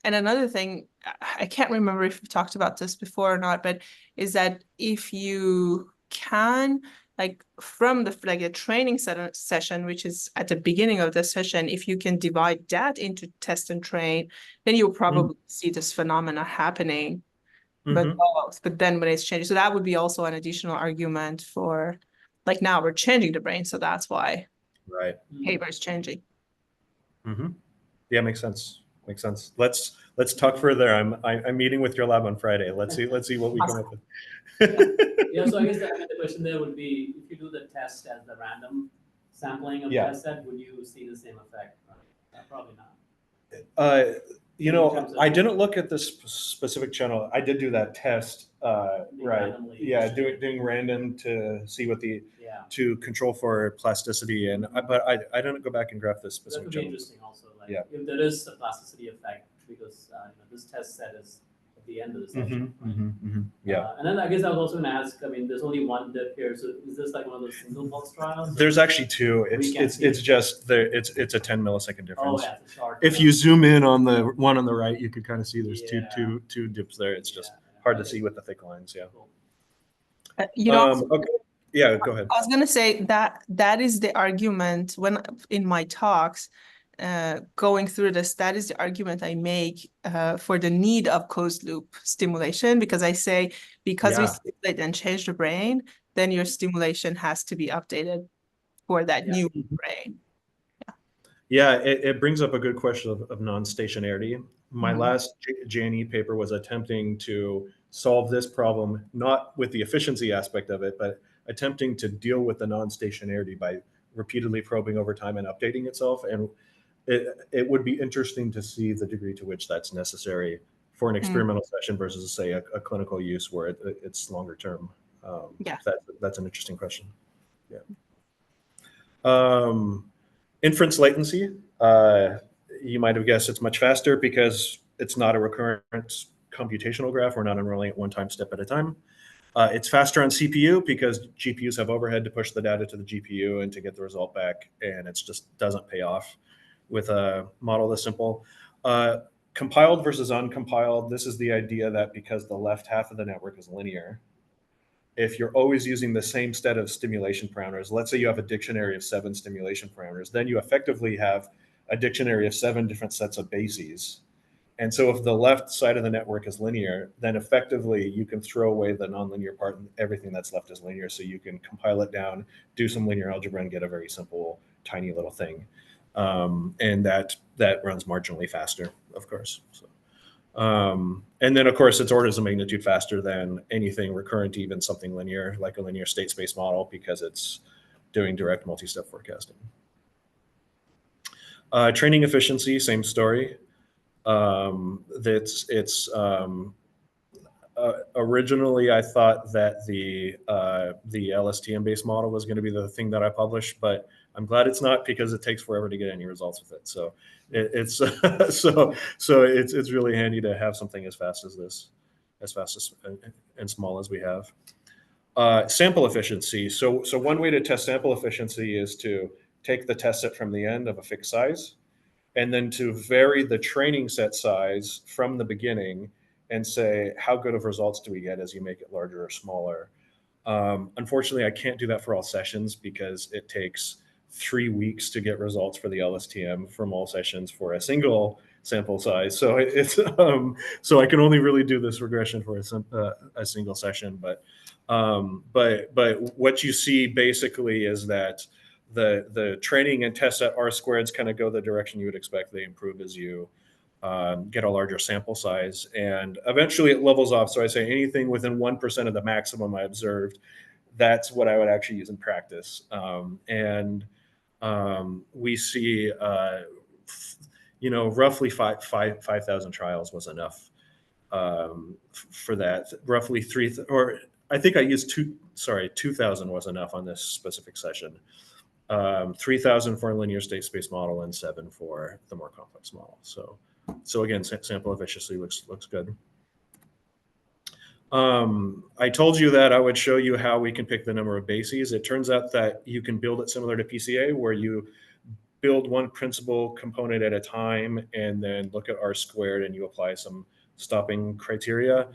Speaker 4: another thing, I can't remember if we talked about this before or not, but is that if you can, like from the training session, which is at the beginning of the session, if you can divide that into test and train, then you'll probably see this phenomena happening. But then when it's changing, so that would be also an additional argument for, like, now we're changing the brain, so that's why.
Speaker 2: Right.
Speaker 4: paper is changing.
Speaker 2: Mm-hmm. Yeah, makes sense. Makes sense. Let's talk further. I'm meeting with your lab on Friday. Let's see what we come up with.
Speaker 1: Yeah, so I guess the question there would be, if you do the test as the random sampling of the
Speaker 2: Yeah.
Speaker 1: test set, would you see the same effect? Probably not.
Speaker 2: You know, I didn't look at this specific channel. I did do that test, right?
Speaker 1: Randomly
Speaker 2: Yeah,
Speaker 1: distributed.
Speaker 2: doing random to see what
Speaker 1: Yeah,
Speaker 2: to control for plasticity, but I didn't go back and graph this
Speaker 1: that
Speaker 2: specific
Speaker 1: would be
Speaker 2: channel.
Speaker 1: interesting also, like,
Speaker 2: Yeah.
Speaker 1: if there is a plasticity effect, because, this test set is at the end of the session. right?
Speaker 2: Yeah.
Speaker 1: And then I guess I was also gonna ask, I mean, there's only one dip here, so is this like one of those single pulse trials?
Speaker 2: There's actually two.
Speaker 1: We can't see
Speaker 2: It's
Speaker 1: it.
Speaker 2: just there. It's a 10 millisecond
Speaker 1: Oh,
Speaker 2: difference.
Speaker 1: yeah, it's a short.
Speaker 2: If you zoom in on the one on the right, you could kind of see there's
Speaker 1: Yeah.
Speaker 2: two dips there. It's just
Speaker 1: Yeah,
Speaker 2: hard to
Speaker 1: okay,
Speaker 2: see with the thick lines. Yeah.
Speaker 1: cool.
Speaker 4: You know,
Speaker 2: Okay. Yeah. Go ahead.
Speaker 4: I was gonna say that is the argument when in my talks, going through this, that is the argument I make for the need of closed loop stimulation, because I say, because we
Speaker 2: Yeah.
Speaker 4: stimulate and change the brain, then your stimulation has to be updated for that
Speaker 1: Yeah.
Speaker 4: new brain.
Speaker 2: Yeah, it brings up a good question of non-stationarity. My
Speaker 4: Mhm.
Speaker 2: last JNE paper was attempting to solve this problem, not with the efficiency aspect of it, but attempting to deal with the non-stationarity by repeatedly probing over time and updating itself. And it would be interesting to see the degree to which that's necessary for an experimental session versus, say, a clinical use where it's longer term.
Speaker 4: Yeah.
Speaker 2: That's an interesting question. Yeah. Inference latency, you might have guessed it's much faster because it's not a recurrent computational graph. We're not enrolling at one time step at a time. It's faster on CPU because GPUs have overhead to push the data to the GPU and to get the result back, and it just doesn't pay off with a model this simple. Compiled versus uncompiled, this is the idea that because the left half of the network is linear, if you're always using the same set of stimulation parameters, let's say you have a dictionary of 7 stimulation parameters, then you effectively have a dictionary of 7 different sets of bases. And so if the left side of the network is linear, then effectively you can throw away the nonlinear part and everything that's left is linear. So you can compile it down, do some linear algebra and get a very simple, tiny little thing. And that runs marginally faster, of course. So. And then, of course, it's orders of magnitude faster than anything recurrent, even something linear, like a linear state space model, because it's doing direct multi-step forecasting. Training efficiency, same story. Originally, I thought that the LSTM-based model was going to be the thing that I published, but I'm glad it's not, because it takes forever to get any results with it. So it's it's really handy to have something as fast as this, as fast as and small as we have. Sample efficiency. So one way to test sample efficiency is to take the test set from the end of a fixed size, and then to vary the training set size from the beginning and say, how good of results do we get as you make it larger or smaller? Unfortunately, I can't do that for all sessions because it takes 3 weeks to get results for the LSTM from all sessions for a single sample size. So so I can only really do this regression for a single session. But what you see basically is that the training and test set R-squareds kind of go the direction you would expect. They improve as you get a larger sample size, and eventually it levels off. So I say anything within 1% of the maximum I observed, that's what I would actually use in practice. We see, roughly 5,000 trials was enough for that. Roughly 2,000 was enough on this specific session. 3,000 for a linear state space model and 7 for the more complex model. So again, sample efficiency looks good. I told you that I would show you how we can pick the number of bases. It turns out that you can build it similar to PCA, where you build one principal component at a time and then look at R-squared and you apply some stopping criteria.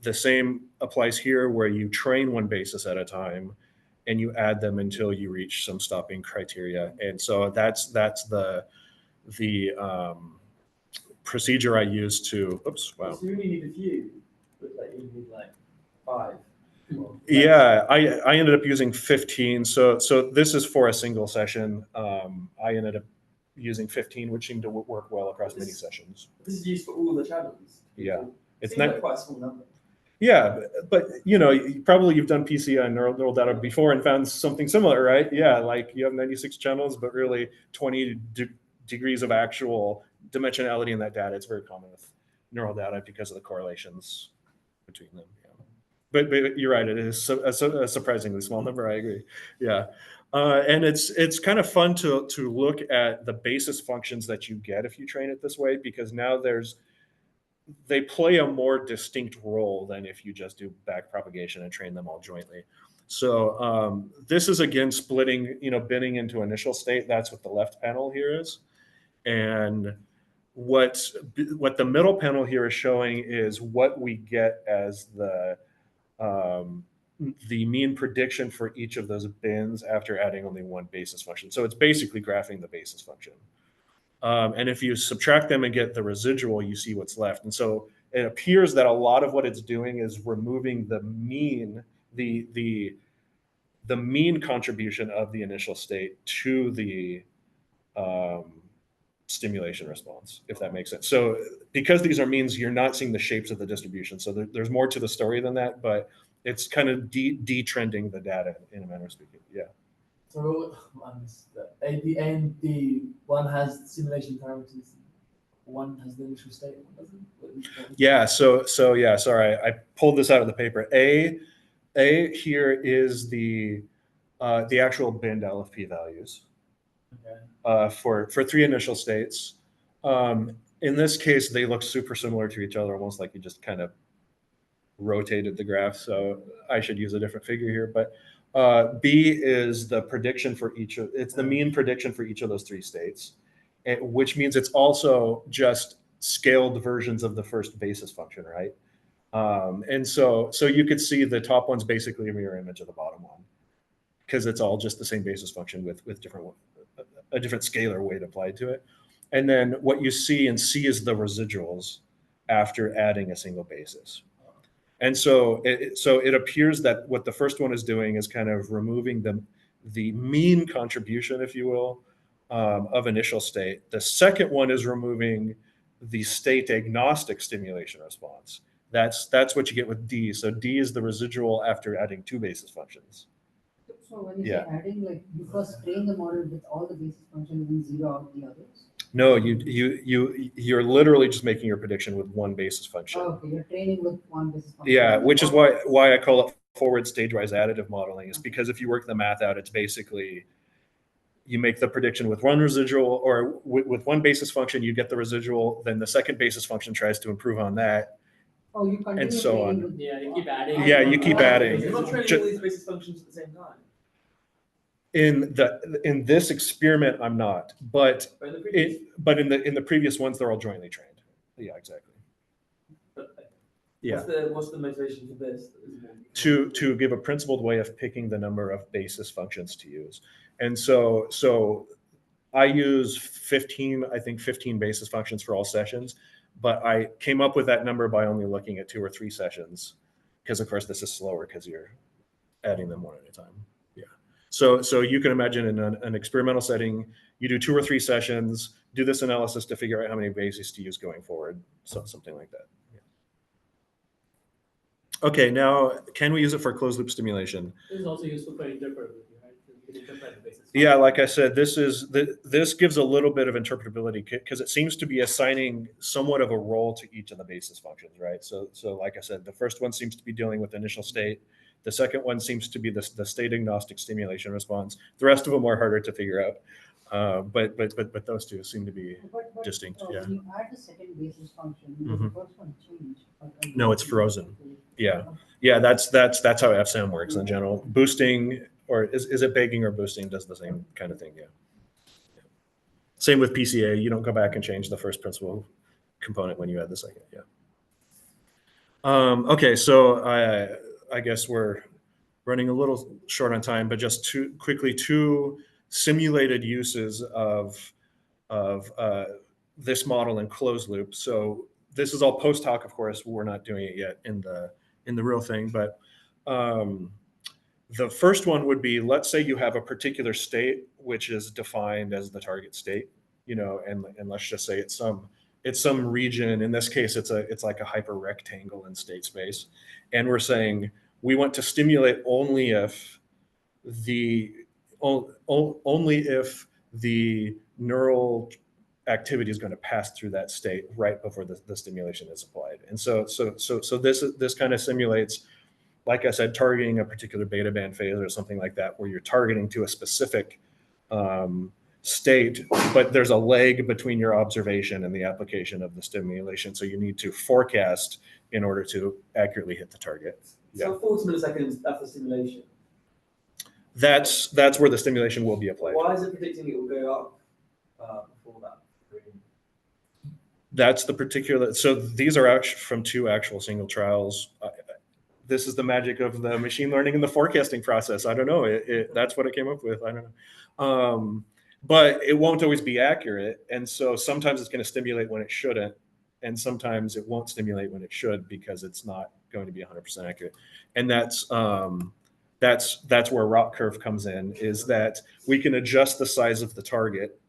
Speaker 2: The same applies here, where you train one basis at a time and you add them until you reach some stopping criteria. And so that's the procedure I use to, oops, wow.
Speaker 7: So you only need a few, but like you need like 5.
Speaker 2: Yeah, I ended up using 15. So this is for a single session. I ended up using 15, which seemed to work well across many sessions.
Speaker 7: This is used for all the channels.
Speaker 2: Yeah. It's
Speaker 7: Seems
Speaker 2: not.
Speaker 7: like quite a small number.
Speaker 2: Yeah, but you know, probably you've done PCI and neural data before and found something similar, right? Yeah, like you have 96 channels, but really 20 degrees of actual dimensionality in that data. It's very common with neural data because of the correlations between them. Yeah. But you're right, it is a surprisingly small number. I agree. Yeah. And it's kind of fun to look at the basis functions that you get if you train it this way, because now they play a more distinct role than if you just do back propagation and train them all jointly. So this is again splitting, binning into initial state. That's what the left panel here is. And what the middle panel here is showing is what we get as the mean prediction for each of those bins after adding only one basis function. So it's basically graphing the basis function. And if you subtract them and get the residual, you see what's left. And so it appears that a lot of what it's doing is removing the mean, the mean contribution of the initial state to the stimulation response, if that makes sense. So because these are means, you're not seeing the shapes of the distribution. So there's more to the story than that, but it's kind of detrending the data in a manner of speaking. Yeah.
Speaker 7: So at the end, the one has simulation parameters, one has the initial state, one doesn't.
Speaker 2: Yeah. So yeah. Sorry, I pulled this out of the paper. A here is the actual binned LFP values.
Speaker 7: Okay.
Speaker 2: For 3 initial states. In this case, they look super similar to each other, almost like you just kind of rotated the graph. So I should use a different figure here, but B is the prediction for it's the mean prediction for each of those 3 states, which means it's also just scaled versions of the first basis function, right? And so you could see the top one's basically a mirror image of the bottom one, because it's all just the same basis function with a different scalar weight applied to it. And then what you see in C is the residuals after adding a single basis. And so it appears that what the first one is doing is kind of removing the mean contribution, if you will, of initial state. The second one is removing the state agnostic stimulation response. That's what you get with D. So D is the residual after adding 2 basis functions.
Speaker 6: So when you say adding, like you first train the model with all the basis functions and zero out the others?
Speaker 2: No, you're literally just making your prediction with 1 basis function.
Speaker 6: Oh, okay, you're training with 1 basis function.
Speaker 2: Yeah, which is why I call it forward stage-wise additive modeling, is because if you work the math out, it's basically you make the prediction with 1 residual, or with 1 basis function, you get the residual, then the second basis function tries to improve on that.
Speaker 6: Oh, you continue
Speaker 2: and so on.
Speaker 6: training with-
Speaker 1: Yeah, you keep adding.
Speaker 2: Yeah, you keep adding.
Speaker 7: You're not training all these basis functions at the same time.
Speaker 2: In this experiment, I'm not, but
Speaker 7: But in the previous,
Speaker 2: in the previous ones, they're all jointly trained. Yeah, exactly. Yeah.
Speaker 7: what's the motivation for this?
Speaker 2: To give a principled way of picking the number of basis functions to use. And so I use 15 basis functions for all sessions, but I came up with that number by only looking at 2 or 3 sessions, because of course this is slower because you're adding them one at a time. Yeah. So you can imagine in an experimental setting, you do 2 or 3 sessions, do this analysis to figure out how many bases to use going forward. So something like that. Okay, now can we use it for closed loop stimulation?
Speaker 1: This is also useful for interpretability, right? You can interpret the basis.
Speaker 2: Yeah, like I said, this gives a little bit of interpretability because it seems to be assigning somewhat of a role to each of the basis functions, right? So like I said, the first one seems to be dealing with initial state. The second one seems to be the state agnostic stimulation response. The rest of them are harder to figure out. But those 2 seem to be
Speaker 6: But,
Speaker 2: distinct. Yeah.
Speaker 6: When you add the second basis function, does
Speaker 2: Mhm.
Speaker 6: the first one change?
Speaker 2: No, it's frozen. Yeah, that's how FSAM works in general. Boosting, or is it baking or boosting, does the same kind of thing. Yeah. Same with PCA. You don't go back and change the first principal component when you add the second. Yeah. Okay, so I guess we're running a little short on time, but just two simulated uses of this model in closed loop. So this is all post hoc, of course. We're not doing it yet in the real thing, but The first one would be, let's say you have a particular state which is defined as the target state, and let's just say it's some region. In this case, it's like a hyper rectangle in state space, and we're saying we want to stimulate only if the neural activity is going to pass through that state right before the stimulation is applied. And so this kind of simulates, like I said, targeting a particular beta band phase or something like that, where you're targeting to a specific state, but there's a lag between your observation and the application of the stimulation. So you need to forecast in order to accurately hit the target.
Speaker 7: So 40 milliseconds after stimulation.
Speaker 2: That's where the stimulation will be applied.
Speaker 7: Why is it predicting it will go up before that?
Speaker 2: That's the particular. So these are actually from 2 actual single trials. This is the magic of the machine learning and the forecasting process. I don't know. That's what it came up with. I don't know. But it won't always be accurate. And so sometimes it's going to stimulate when it shouldn't. And sometimes it won't stimulate when it should, because it's not going to be 100% accurate. And that's where ROC curve comes in, is that we can adjust the size of the target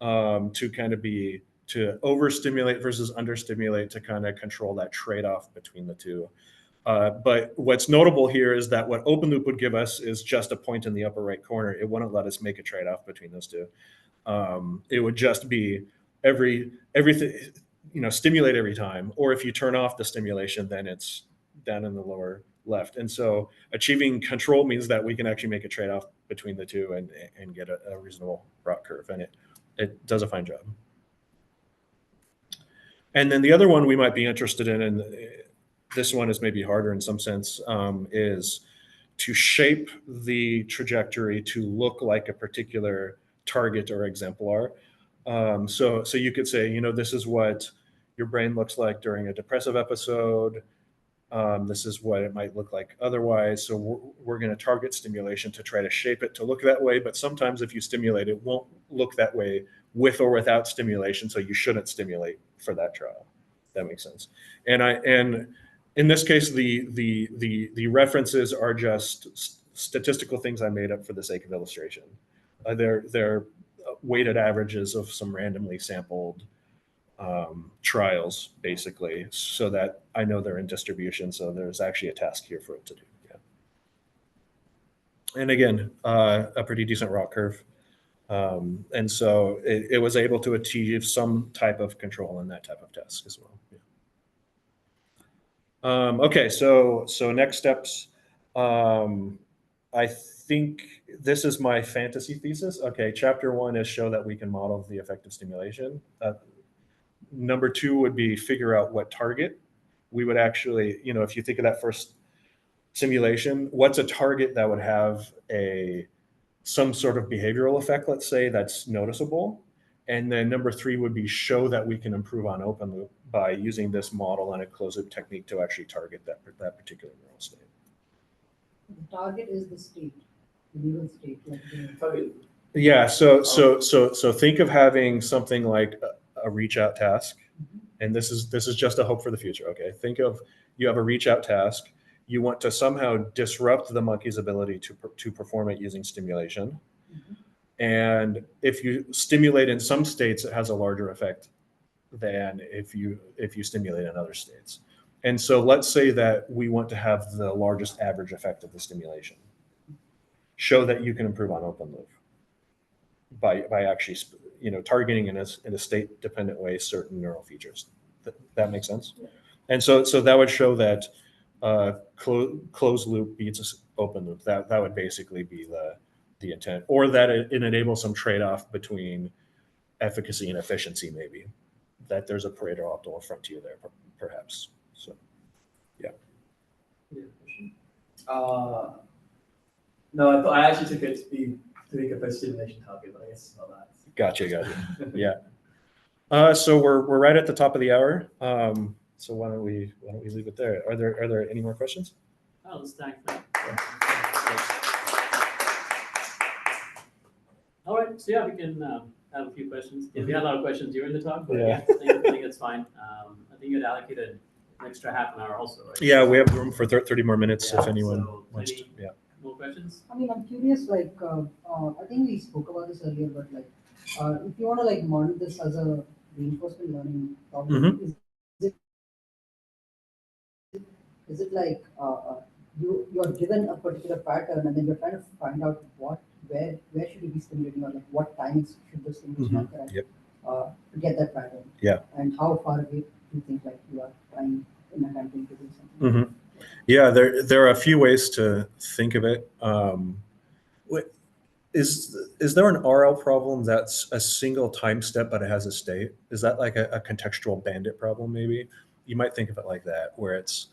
Speaker 2: to kind of to overstimulate versus understimulate, to kind of control that trade-off between the two. But what's notable here is that what OpenLoop would give us is just a point in the upper right corner. It wouldn't let us make a trade-off between those two. It would just be everything, stimulate every time. Or if you turn off the stimulation, then it's down in the lower left. And so achieving control means that we can actually make a trade-off between the two and get a reasonable ROC curve. And it does a fine job. And then the other one we might be interested in, and this one is maybe harder in some sense, is to shape the trajectory to look like a particular target or exemplar. So you could say, this is what your brain looks like during a depressive episode. This is what it might look like otherwise. So we're going to target stimulation to try to shape it to look that way. But sometimes if you stimulate, it won't look that way with or without stimulation. So you shouldn't stimulate for that trial. That makes sense. And in this case, the references are just statistical things I made up for the sake of illustration. They're weighted averages of some randomly sampled trials, basically, so that I know they're in distribution. So there's actually a task here for it to do. Yeah. And again, a pretty decent ROC curve. And so it was able to achieve some type of control in that type of task as well. Yeah. Okay, so next steps. I think this is my fantasy thesis. Okay, chapter 1 is show that we can model the effect of stimulation. Number 2 would be figure out what target we would actually, if you think of that first simulation, what's a target that would have some sort of behavioral effect, let's say, that's noticeable. And then number 3 would be show that we can improve on open loop by using this model and a closed loop technique to actually target that particular neural state.
Speaker 6: The target is the state, the neural state. Like
Speaker 7: Target.
Speaker 2: Yeah. So think of having something like a reach out task, and this is just a hope for the future. Okay. Think of, you have a reach out task. You want to somehow disrupt the monkey's ability to perform it using stimulation. And if you stimulate in some states, it has a larger effect than if you stimulate in other states. And so let's say that we want to have the largest average effect of the stimulation. Show that you can improve on open loop by actually targeting in a state dependent way certain neural features. That makes sense? Yeah. And so that would show that closed loop beats open loop. That would basically be the intent, or that it enables some trade-off between efficacy and efficiency, maybe, that there's a Pareto optimal frontier there, perhaps. So, yeah.
Speaker 7: No, I actually took it to make a stimulation target, but I guess it's not that.
Speaker 2: Gotcha. Yeah. So we're right at the top of the hour. So why don't we leave it there? Are there any more questions?
Speaker 1: Oh, let's thank them. All right, so yeah, we can have a few questions. Yeah, we had a lot of questions during the talk, but yeah, I think it's fine. I think you had allocated extra half an hour also, right?
Speaker 2: Yeah, we have room for 30 more minutes
Speaker 1: Yeah,
Speaker 2: if anyone
Speaker 1: so
Speaker 2: wants to.
Speaker 1: maybe-
Speaker 2: Yeah.
Speaker 1: More questions?
Speaker 6: I mean, I'm curious, like, I think we spoke about this earlier, but like, if you want to like model this as a reinforcement learning problem, is it like you are given a particular pattern and then you're trying to find out where should you be stimulating or like what times should the stimulation
Speaker 2: Mhm.
Speaker 6: occur at
Speaker 2: Yep.
Speaker 6: to get that pattern?
Speaker 2: Yeah.
Speaker 6: And how far away do you think like you are trying in attempting to do something?
Speaker 2: Mhm. Yeah, there are a few ways to think of it. Is there an RL problem that's a single time step but it has a state? Is that like a contextual bandit problem? Maybe you might think of it like that, where it's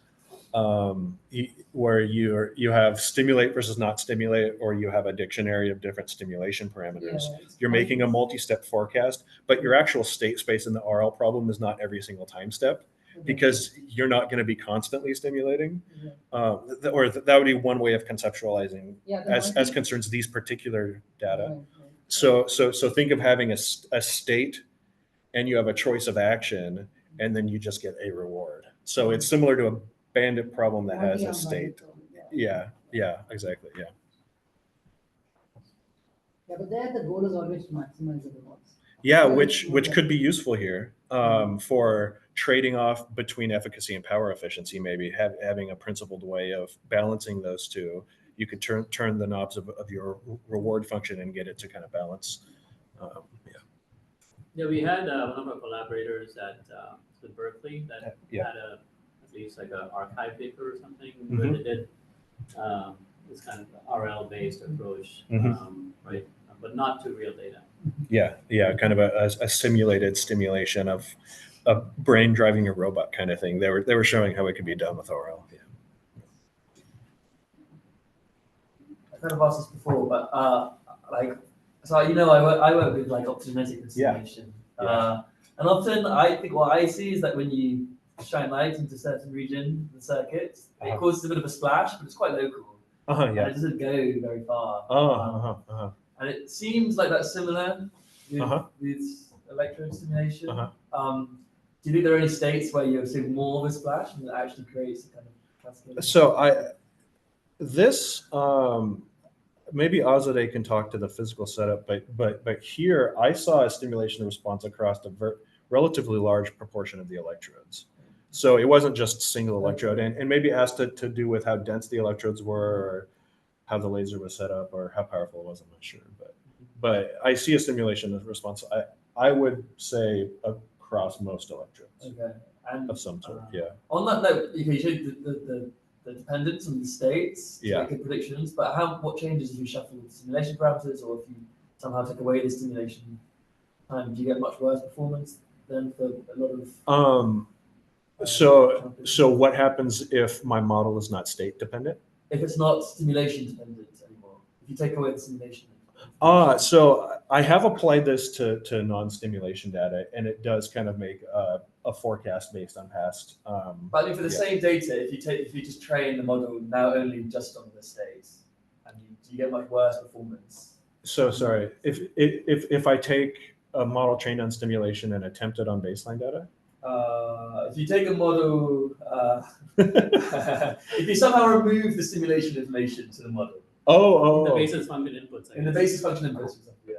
Speaker 2: where you have stimulate versus not stimulate, or you have a dictionary of different stimulation parameters. You're making a multi-step forecast, but your actual state space in the RL problem is not every single time step, because you're not going to be constantly stimulating. That would be one way of conceptualizing as concerns these particular data. So think of having a state, and you have a choice of action, and then you just get a reward. So it's similar to a bandit problem that has a state. Yeah, exactly. Yeah.
Speaker 6: Yeah, but there the goal is always to maximize the rewards.
Speaker 2: Yeah, which could be useful here for trading off between efficacy and power efficiency. Maybe having a principled way of balancing those two. You could turn the knobs of your reward function and get it to kind of balance.
Speaker 1: Yeah, we had one of our collaborators at Berkeley that had at least like an archive paper or something where they did this kind of RL-based approach, right? But not to real data.
Speaker 2: Yeah, kind of a simulated stimulation of a brain driving a robot kind of thing. They were showing how it could be done with RL. Yeah.
Speaker 7: I've kind of asked this before, but so I work with like optogenetic stimulation, and often I think what I see is that when you shine light into a certain region of the circuit, it causes a bit of a splash, but it's quite local. And it doesn't go very far. And it seems like that's similar with electrode stimulation. Do you think there are any states where you're seeing more of a splash and it actually creates a kind of cascade?
Speaker 2: So maybe Azadeh can talk to the physical setup, but here I saw a stimulation response across a relatively large proportion of the electrodes. So it wasn't just single electrode, and maybe it has to do with how dense the electrodes were, or how the laser was set up, or how powerful it was. I'm not sure, but I see a stimulation response. I would say across most electrodes of some sort.
Speaker 7: On that note, you showed the dependence on the states to make good predictions, but what changes if you shuffle the stimulation parameters, or if you somehow take away the stimulation time? Do you get much worse performance than for a lot of?
Speaker 2: So what happens if my model is not state dependent?
Speaker 7: If it's not stimulation dependent anymore, if you take away the stimulation.
Speaker 2: So I have applied this to non-stimulation data, and it does kind of make a forecast based on past.
Speaker 7: But I mean, for the same data, if you just train the model now only just on the states, and you get much worse performance.
Speaker 2: So sorry, if I take a model trained on stimulation and attempt it on baseline data.
Speaker 7: If you take a model, if you somehow remove the stimulation information to the model.
Speaker 1: The basis function inputs.
Speaker 7: In the basis function inputs. Yeah.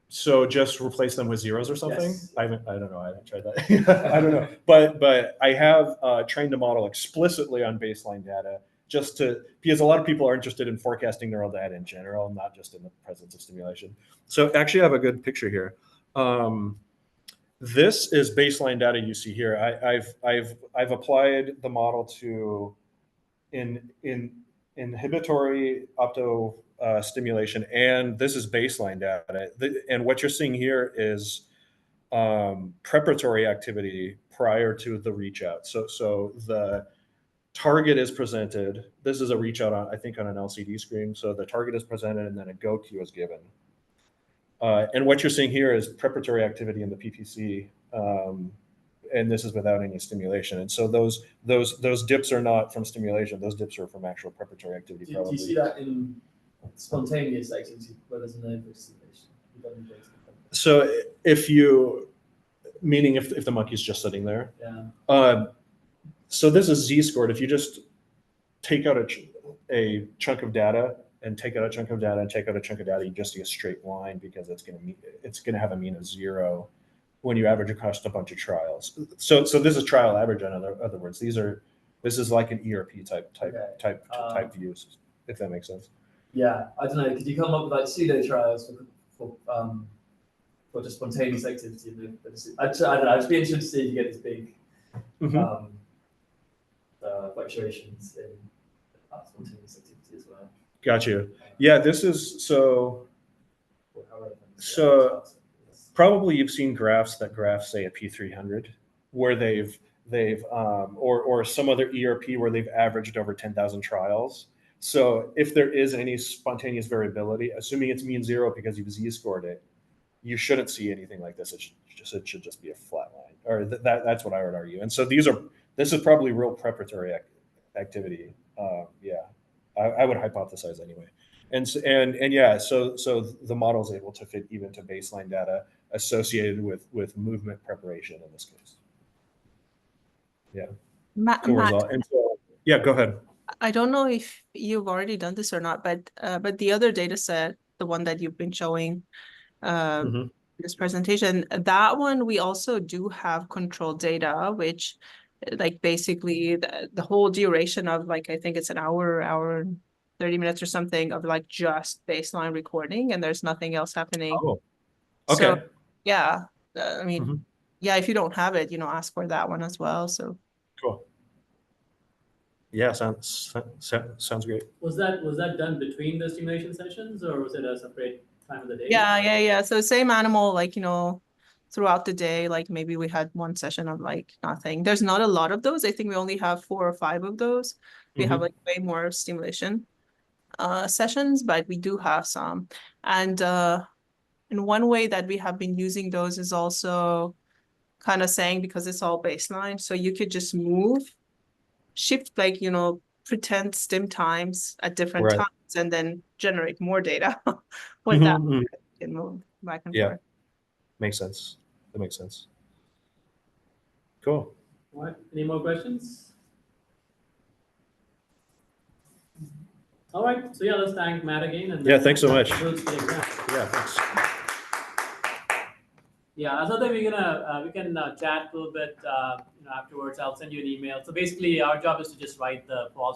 Speaker 2: So just replace them with zeros or something?
Speaker 7: Yes.
Speaker 2: I don't know. I haven't tried that. I don't know. But I have trained the model explicitly on baseline data, because a lot of people are interested in forecasting neural data in general, not just in the presence of stimulation. So actually I have a good picture here. This is baseline data you see here. I've applied the model to inhibitory opto stimulation, and this is baseline data. And what you're seeing here is preparatory activity prior to the reach out. So the target is presented. This is a reach out on, I think, on an LCD screen. So the target is presented, and then a go cue is given. And what you're seeing here is preparatory activity in the PPC, and this is without any stimulation. And so those dips are not from stimulation; those dips are from actual preparatory activity.
Speaker 7: Do you see that in spontaneous activity where there's no stimulation? So
Speaker 2: meaning if the monkey's just sitting there, So this is z-scored. If you just take out a chunk of data and take out a chunk of data and take out a chunk of data, you just see a straight line because it's going to have a mean of 0 when you average across a bunch of trials. So this is trial average. In other words, this is like an ERP type views, if that makes sense.
Speaker 7: Yeah, I don't know. Could you come up with like pseudo trials for just spontaneous activity? I don't know. I'd just be interested to see if you get these big
Speaker 2: Mhm.
Speaker 7: fluctuations in spontaneous activity as well.
Speaker 2: Got you. Yeah, this is so.
Speaker 7: Or how relevant is
Speaker 2: So-
Speaker 7: that?
Speaker 2: Probably you've seen graphs that graph, say, a P300, where they've or some other ERP where they've averaged over 10,000 trials. So if there is any spontaneous variability, assuming it's mean 0 because you've z-scored it, you shouldn't see anything like this. It should just be a flat line, or that's what I would argue. And so this is probably real preparatory activity. Yeah, I would hypothesize anyway. And yeah, so the model is able to fit even to baseline data associated with movement preparation in this case. Yeah.
Speaker 4: Matt,
Speaker 2: Cool result. And so, yeah, go ahead.
Speaker 4: I don't know if you've already done this or not, but the other data set, the one that you've been showing
Speaker 2: Mhm.
Speaker 4: this presentation, that one we also do have control data, which like basically the whole duration of like, I think it's an hour and 30 minutes or something of like just baseline recording, and there's nothing else happening.
Speaker 2: Oh,
Speaker 4: So,
Speaker 2: okay.
Speaker 4: yeah, I mean,
Speaker 2: Mhm.
Speaker 4: yeah, if you don't have it, ask for that one as well. So
Speaker 2: Cool. Yeah, sounds great.
Speaker 1: Was that done between the stimulation sessions, or was it a separate time of the day?
Speaker 4: yeah. So same animal, like, throughout the day, like maybe we had one session of like nothing. There's not a lot of those. I think we only have 4 or 5 of those. We have
Speaker 2: Mhm.
Speaker 4: like way more stimulation sessions, but we do have some. And in one way that we have been using those is also kind of saying, because it's all baseline, so you could just shift, like, pretend stim times at different
Speaker 2: Right.
Speaker 4: times and then generate more data with that.
Speaker 2: Mhm.
Speaker 4: Can move back and
Speaker 2: Yeah.
Speaker 4: forth.
Speaker 2: Makes sense. That makes sense. Cool.
Speaker 1: All right, any more questions? All right, so yeah, let's thank Matt again. And
Speaker 2: Yeah, thanks so much.
Speaker 1: concludes the exam.
Speaker 2: Yeah, thanks.
Speaker 1: Yeah, as other we can chat a little bit afterwards. I'll send you an email. So basically, our job is to just write the false